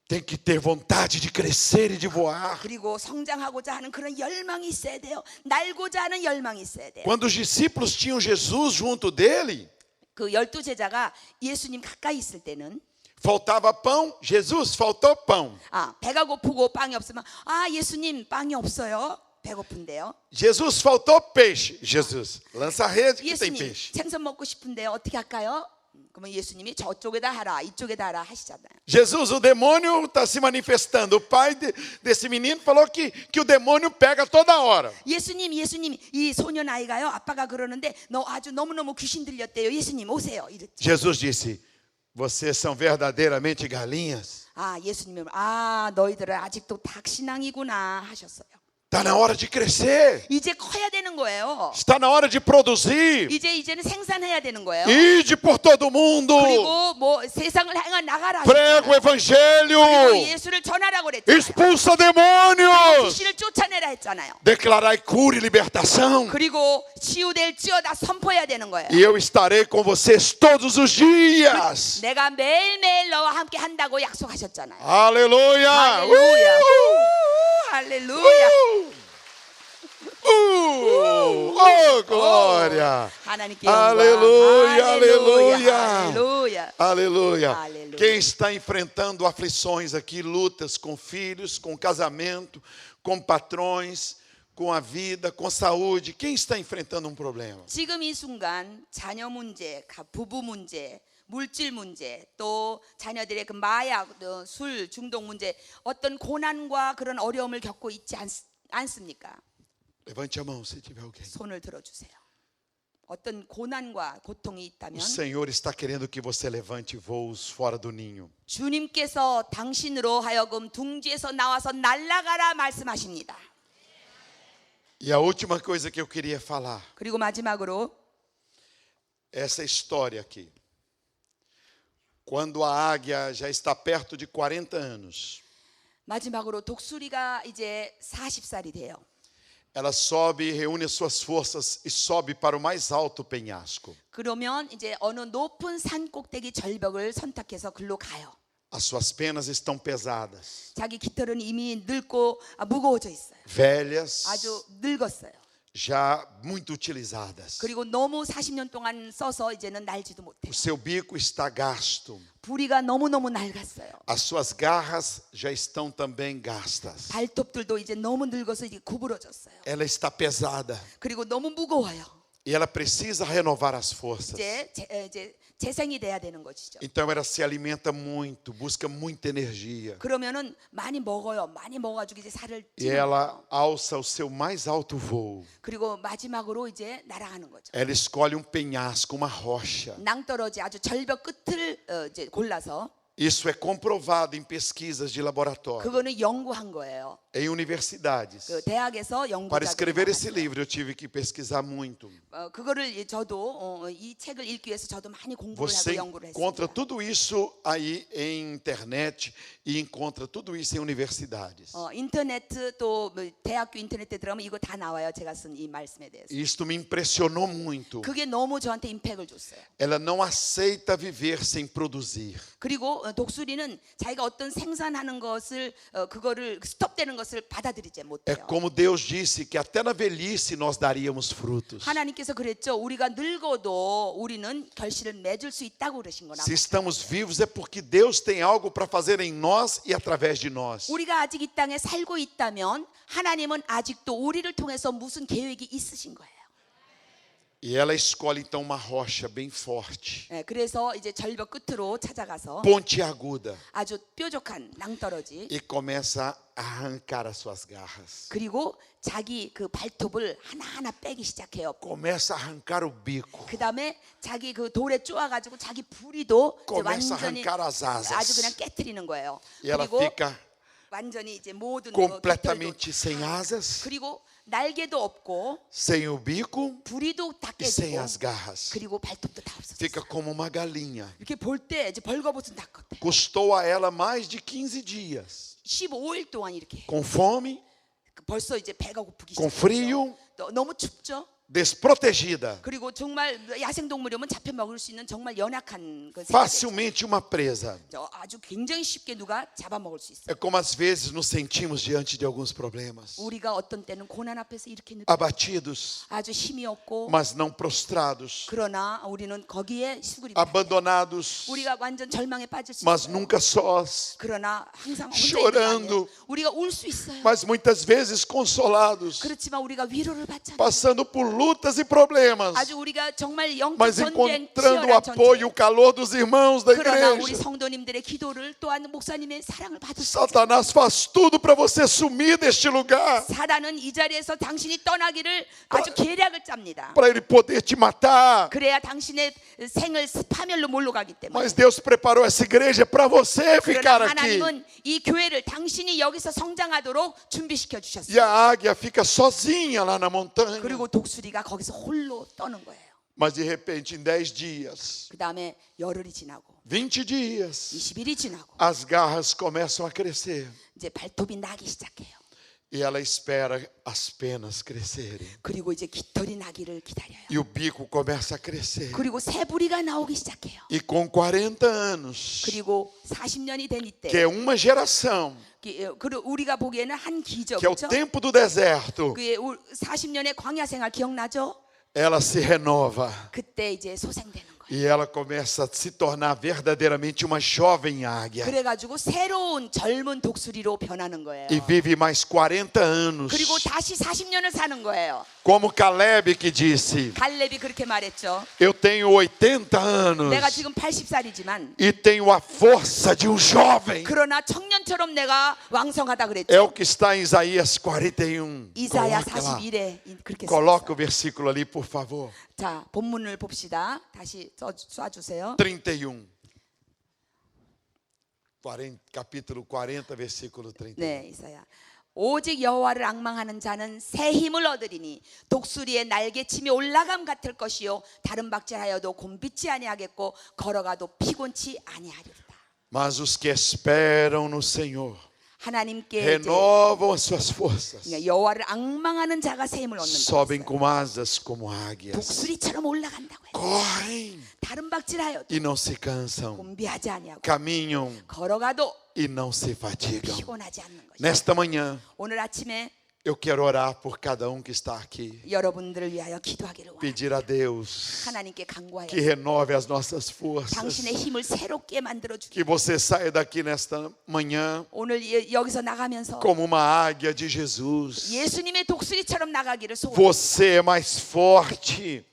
A: Tem que ter vontade de crescer e de voar.
B: 그리고 성장하고자 하는 그런 열망이 있어야 돼요. 날고자 하는 열망이 있어야 돼요.
A: Quando os discípulos tinham Jesus junto dele,
B: 그 12제자가 예수님 가까이 있을 때는
A: faltava pão. Jesus, faltou pão.
B: 배가 고프고 빵이 없으면 예수님 빵이 없어요. 배고픈데요.
A: Jesus, faltou peixe. Jesus, lança a rede que tem
B: 예수님
A: peixe.
B: 생선 먹고 싶은데요. 어떻게 할까요? 그러면 예수님이 저쪽에다 하라 이쪽에다 하라 하시잖아요.
A: Jesus, o demônio está se manifestando. O pai desse menino falou que o demônio pega toda hora.
B: 예수님 이 소년 아이가요. 아빠가 그러는데 너 아주 너무너무 귀신 들렸대요. 예수님 오세요. 이랬죠.
A: Jesus disse, vocês são verdadeiramente galinhas.
B: 예수님이 너희들은 아직도 닭신앙이구나 하셨어요.
A: Está na hora de crescer.
B: 이제 커야 되는 거예요.
A: Está na hora de produzir.
B: 이제는 생산해야 되는 거예요.
A: Ide por todo mundo.
B: 그리고 뭐 세상을 향해 나가라
A: Prega o
B: 하셨잖아요.
A: evangelho.
B: 그리고 예수를 전하라고 그랬잖아요.
A: Expulsa demônios.
B: 귀신을 쫓아내라 했잖아요.
A: Declarai cura e libertação.
B: 그리고 치유될지어다 선포해야 되는 거예요.
A: E eu estarei com vocês todos os dias.
B: 내가 매일매일 너와 함께 한다고 약속하셨잖아요.
A: Aleluia.
B: 할렐루야. 할렐루야.
A: Oh, glória.
B: 하나님께
A: Aleluia, aleluia.
B: 할렐루야.
A: Aleluia.
B: Aleluia.
A: Quem está enfrentando aflições aqui, lutas com filhos, com casamento, com patrões, com a vida, com saúde, quem está enfrentando um problema?
B: 지금 이 순간 자녀 문제, 부부 문제, 물질 문제, 또 자녀들의 그 마약, 술 중독 문제, 어떤 고난과 그런 어려움을 겪고 있지 않습니까?
A: Levante a mão se tiver alguém.
B: 손을 들어주세요. 어떤 고난과 고통이
A: O
B: 있다면
A: Senhor está querendo que você levante voos fora do ninho.
B: 주님께서 당신으로 하여금 둥지에서 나와서 날아가라 말씀하십니다.
A: E a última coisa que eu queria falar,
B: 그리고 마지막으로
A: essa história aqui. Quando a águia já está perto de 40 anos,
B: 마지막으로 독수리가 이제 40살이 돼요.
A: ela sobe, reúne as suas forças e sobe para o mais alto penhasco.
B: 그러면 이제 어느 높은 산 꼭대기 절벽을 선택해서 글로 가요.
A: As suas penas estão pesadas,
B: 자기 깃털은 이미 늙고 무거워져 있어요.
A: velhas,
B: 아주 늙었어요.
A: já muito utilizadas.
B: 그리고 너무 40년 동안 써서 이제는 날지도 못해요.
A: O seu bico está gasto.
B: 부리가 너무너무 낡았어요.
A: As suas garras já estão também gastas.
B: 발톱들도 이제 너무 늙어서 이제 구부러졌어요.
A: Ela está pesada
B: 그리고 너무 무거워요.
A: e ela precisa renovar as forças.
B: 이제 재생이 돼야 되는 것이죠.
A: Então ela se alimenta muito, busca muita energia.
B: 그러면은 많이 먹어요. 많이 먹어가지고 이제 살을
A: E
B: 찌는
A: ela alça o seu mais alto voo.
B: 그리고 마지막으로 이제 날아가는 거죠.
A: Ela escolhe um penhasco, uma rocha.
B: 낭떠러지 아주 절벽 끝을 이제 골라서
A: Isso é comprovado em pesquisas de laboratório,
B: 그거는 연구한 거예요.
A: em universidades.
B: 그 대학에서
A: Para
B: 연구자들이
A: escrever esse
B: 나왔어요.
A: livro, eu tive que pesquisar muito.
B: 그거를 저도 이 책을 읽기 위해서 저도 많이 공부를
A: Você
B: 하고 연구를
A: encontra
B: 했습니다.
A: tudo isso aí em internet e encontra tudo isso em universidades.
B: 인터넷 또 대학교 인터넷에 들어가면 이거 다 나와요. 제가 쓴 이 말씀에 대해서.
A: E isto me impressionou muito.
B: 그게 너무 저한테 임팩을 줬어요.
A: Ela não aceita viver sem produzir.
B: 그리고 독수리는 자기가 어떤 생산하는 것을 그거를 스톱되는 것을 받아들이지
A: É
B: 못해요.
A: como Deus disse que até na velhice nós daríamos frutos.
B: 하나님께서 그랬죠. 우리가 늙어도 우리는 결실을 맺을 수 있다고 그러신 거나.
A: Se estamos vivos é porque Deus tem algo para fazer em nós e através de nós.
B: 우리가 아직 이 땅에 살고 있다면 하나님은 아직도 우리를 통해서 무슨 계획이 있으신 거예요.
A: E ela escolhe então uma rocha bem forte,
B: 그래서 이제 절벽 끝으로 찾아가서
A: pontiaguda,
B: 아주 뾰족한 낭떠러지
A: e começa a arrancar as suas garras.
B: 그리고 자기 그 발톱을 하나하나 빼기 시작해요.
A: Começa a arrancar o bico.
B: 그 다음에 자기 그 돌에 쪼아가지고 자기 부리도 이제
A: Começa a
B: 완전히
A: arrancar as
B: 아주 그냥
A: asas.
B: 깨트리는 거예요.
A: E ela
B: 그리고
A: fica
B: 완전히 이제 모든
A: completamente sem asas,
B: 그리고 날개도 없고
A: sem o bico
B: 부리도 다
A: e sem
B: 깨지고
A: as garras.
B: 그리고 발톱도 다
A: Fica
B: 없어졌어요.
A: como uma galinha.
B: 이렇게 볼 때 이제 벌거벗은 닭 같아.
A: Custou a ela mais de 15 dias.
B: 15일 동안 이렇게
A: Com fome,
B: 벌써 이제 배가 고프기
A: com
B: 시작했죠.
A: frio,
B: 너무 춥죠.
A: desprotegida.
B: 그리고 정말 야생동물이면 잡혀 먹을 수 있는 정말 연약한 그 생물이죠.
A: Facilmente uma presa.
B: 아주 굉장히 쉽게 누가 잡아먹을 수 있어요.
A: É como às vezes nos sentimos diante de alguns problemas.
B: 우리가 어떤 때는 고난 앞에서 이렇게 느껴요.
A: Abatidos,
B: 아주 힘이 없고
A: mas não prostrados.
B: 그러나 우리는 거기에 수그리고
A: Abandonados,
B: 우리가 완전 절망에 빠질 수
A: mas
B: 있어요.
A: nunca sós.
B: 그러나 항상 혼자
A: Chorando.
B: 있는 거 아니에요. 우리가 울 수 있어요.
A: Mas muitas vezes consolados.
B: 그렇지만 우리가 위로를 받잖아요.
A: Passando por lutas e problemas.
B: 아주 우리가 정말 영적
A: Mas
B: 전쟁,
A: encontrando o
B: 치열한
A: apoio e o
B: 전쟁.
A: calor dos irmãos da
B: 그러나 우리
A: igreja.
B: 성도님들의 기도를 또한 목사님의 사랑을 받을 수 있어요.
A: Satanás faz tudo para você sumir deste lugar.
B: 사단은 이 자리에서 당신이 떠나기를 아주 계략을 짭니다.
A: Para ele poder te matar.
B: 그래야 당신의 생을 파멸로 몰로 가기 때문에.
A: Mas Deus preparou essa igreja para você ficar
B: 그러나
A: aqui.
B: 하나님은 이 교회를 당신이 여기서 성장하도록 준비시켜
A: E
B: 주셨어요.
A: a águia fica sozinha lá na montanha.
B: 그리고 독수리가 거기서 홀로 떠는 거예요.
A: Mas de repente, em 10 dias,
B: 그 다음에 열흘이 지나고
A: 20 dias,
B: 20일이 지나고
A: as garras começam a crescer.
B: 이제 발톱이 나기 시작해요.
A: E ela espera as penas crescerem.
B: 그리고 이제 깃털이 나기를 기다려요.
A: E o bico começa a crescer.
B: 그리고 새부리가 나오기 시작해요.
A: E com 40 anos,
B: 그리고 40년이 된 이때
A: que é uma geração,
B: 그리고 우리가 보기에는 한 기적,
A: que é o
B: 그렇죠?
A: tempo do deserto,
B: 40년의 광야 생활 기억나죠?
A: ela se renova.
B: 그때 이제 소생되는 거예요.
A: E ela começa a se tornar verdadeiramente uma jovem águia.
B: 그래가지고 새로운 젊은 독수리로 변하는 거예요.
A: E vive mais 40 anos.
B: 그리고 다시 40년을 사는 거예요.
A: Como Caleb que disse:
B: 갈렙이 그렇게 말했죠.
A: Eu tenho 80 anos
B: 내가 지금 80살이지만
A: e tenho a força de um jovem.
B: 그러나 청년처럼 내가 왕성하다
A: É
B: 그랬죠.
A: o que está em Isaías 41.
B: 이사야
A: Coloque lá.
B: 41에 그렇게
A: Coloque o
B: 써있어요.
A: versículo ali, por favor.
B: 자, 본문을 봅시다. 다시 쏴주세요.
A: 31. Capítulo 40, versículo 31.
B: 네, 이사야. 오직 여호와를 앙망하는 자는 새 힘을 얻으리니 독수리의 날개침이 올라감 같을 것이요 다른 박질하여도 곤비치 아니하겠고 걸어가도 피곤치 아니하리로다.
A: Mas os que esperam no Senhor
B: 하나님께
A: renovam as suas forças,
B: 여호와를 앙망하는 자가 새 힘을 얻는
A: sobem
B: 거예요.
A: como asas como águias,
B: 독수리처럼 올라간다고 해요.
A: correm
B: 다른 박질하여도
A: e não se cansam,
B: 곤비하지 아니하고
A: caminham
B: 걸어가도
A: e não se fatigam.
B: 피곤하지 않는 것이죠.
A: Nesta manhã,
B: 오늘 아침에
A: eu quero orar por cada um que está aqui,
B: 여러분들을 위하여 기도하기를 원합니다.
A: pedir a Deus
B: 하나님께 간구하여
A: que renove as nossas forças,
B: 당신의 힘을 새롭게 만들어 주기.
A: que você saia daqui nesta manhã
B: 오늘 여기서 나가면서
A: como uma águia de Jesus.
B: 예수님의 독수리처럼 나가기를 소원합니다.
A: Você é mais forte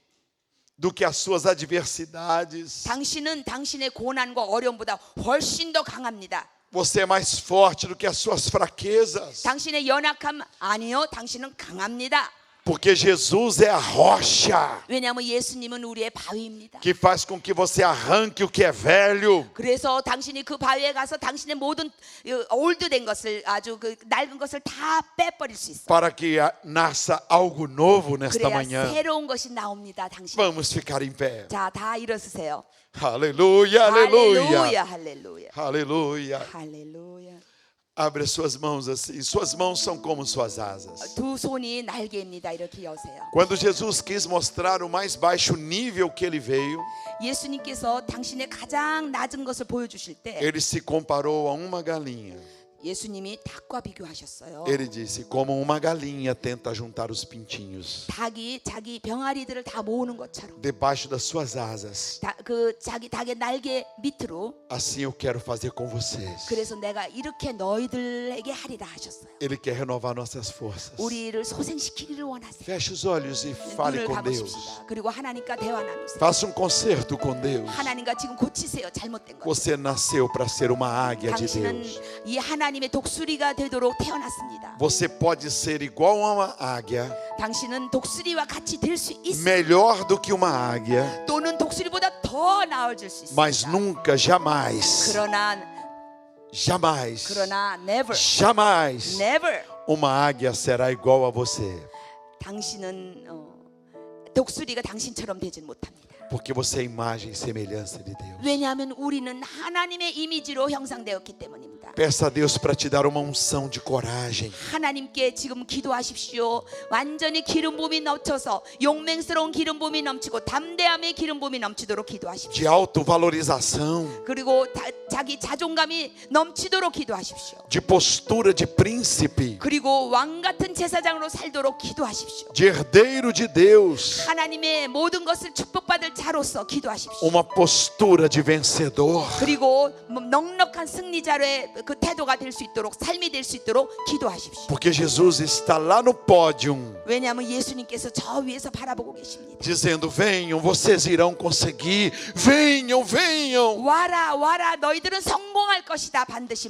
A: do que as suas adversidades.
B: 당신은 당신의 고난과 어려움보다 훨씬 더 강합니다.
A: Você é mais forte do que as suas fraquezas.
B: 당신의 연약함 아니요, 당신은 강합니다.
A: Porque Jesus é a rocha
B: 왜냐하면 예수님은 우리의 바위입니다.
A: que faz com que você arranque o que é velho
B: 그래서 당신이 그 바위에 가서 당신의 모든 올드된 것을 아주 그 낡은 것을 다 빼버릴 수 있어요.
A: para que nasça algo novo nesta
B: 그래야
A: manhã.
B: 새로운 것이 나옵니다. 당신.
A: Vamos ficar em pé.
B: 자, 다 일어서세요.
A: Aleluia, aleluia.
B: 할렐루야, 할렐루야,
A: Aleluia.
B: 할렐루야.
A: Abre suas mãos assim. Suas mãos são como suas asas.
B: 두 손이 날개입니다. 이렇게 여세요.
A: Quando Jesus quis mostrar o mais baixo nível que ele veio,
B: 예수님께서 당신의 가장 낮은 것을 보여주실 때
A: ele se comparou a uma galinha.
B: 예수님이 닭과 비교하셨어요.
A: Ele disse: como uma galinha tenta juntar os pintinhos
B: 닭이 자기 병아리들을 다 모으는 것처럼
A: debaixo das suas asas.
B: 그 자기 닭의 날개 밑으로
A: Assim eu quero fazer com vocês.
B: 그래서 내가 이렇게 너희들에게 하리라 하셨어요.
A: Ele quer renovar nossas forças.
B: 우리를 소생시키기를 원하세요.
A: Feche os olhos e fale
B: 눈을
A: com Deus.
B: 감으십시다. 그리고 하나님과 대화 나누세요.
A: Faça concerto com Deus.
B: 하나님과 지금 고치세요. 잘못된 것.
A: Você nasceu para ser uma águia de
B: 당신은
A: Deus.
B: 이 하나님의 독수리가 되도록 태어났습니다.
A: Você pode ser igual a uma águia,
B: 당신은 독수리와 같이 될 수 있습니다.
A: melhor do que uma águia,
B: 또는 독수리보다 더 나아질 수 있습니다.
A: mas nunca, jamais,
B: 그러나 never,
A: jamais
B: never
A: uma águia será igual a você.
B: 당신은 독수리가 당신처럼 되진 못합니다.
A: Porque você é imagem e semelhança de Deus.
B: 왜냐하면 우리는 하나님의 이미지로 형상되었기 때문입니다.
A: Peça a Deus para te dar uma unção de coragem.
B: 하나님께 지금 기도하십시오. 완전히 기름 부음이 넘쳐서 용맹스러운 기름 부음이 넘치고 담대함의 기름 부음이 넘치도록 기도하십시오.
A: De autovalorização,
B: 그리고 자기 자존감이 넘치도록 기도하십시오.
A: de postura de príncipe,
B: 그리고 왕 같은 제사장으로 살도록 기도하십시오.
A: de herdeiro de Deus,
B: 하나님의 모든 것을 축복받을 자로서 기도하십시오.
A: uma postura de vencedor.
B: 그리고 넉넉한 승리자로의 그 태도가 될 수 있도록 삶이 될 수 있도록 기도하십시오.
A: Porque Jesus está lá no pódio,
B: 왜냐하면 예수님께서 저 위에서 바라보고 계십니다.
A: dizendo: venham, vocês irão conseguir. Venham, venham.
B: 와라 와라 너희들은 성공할 것이다 반드시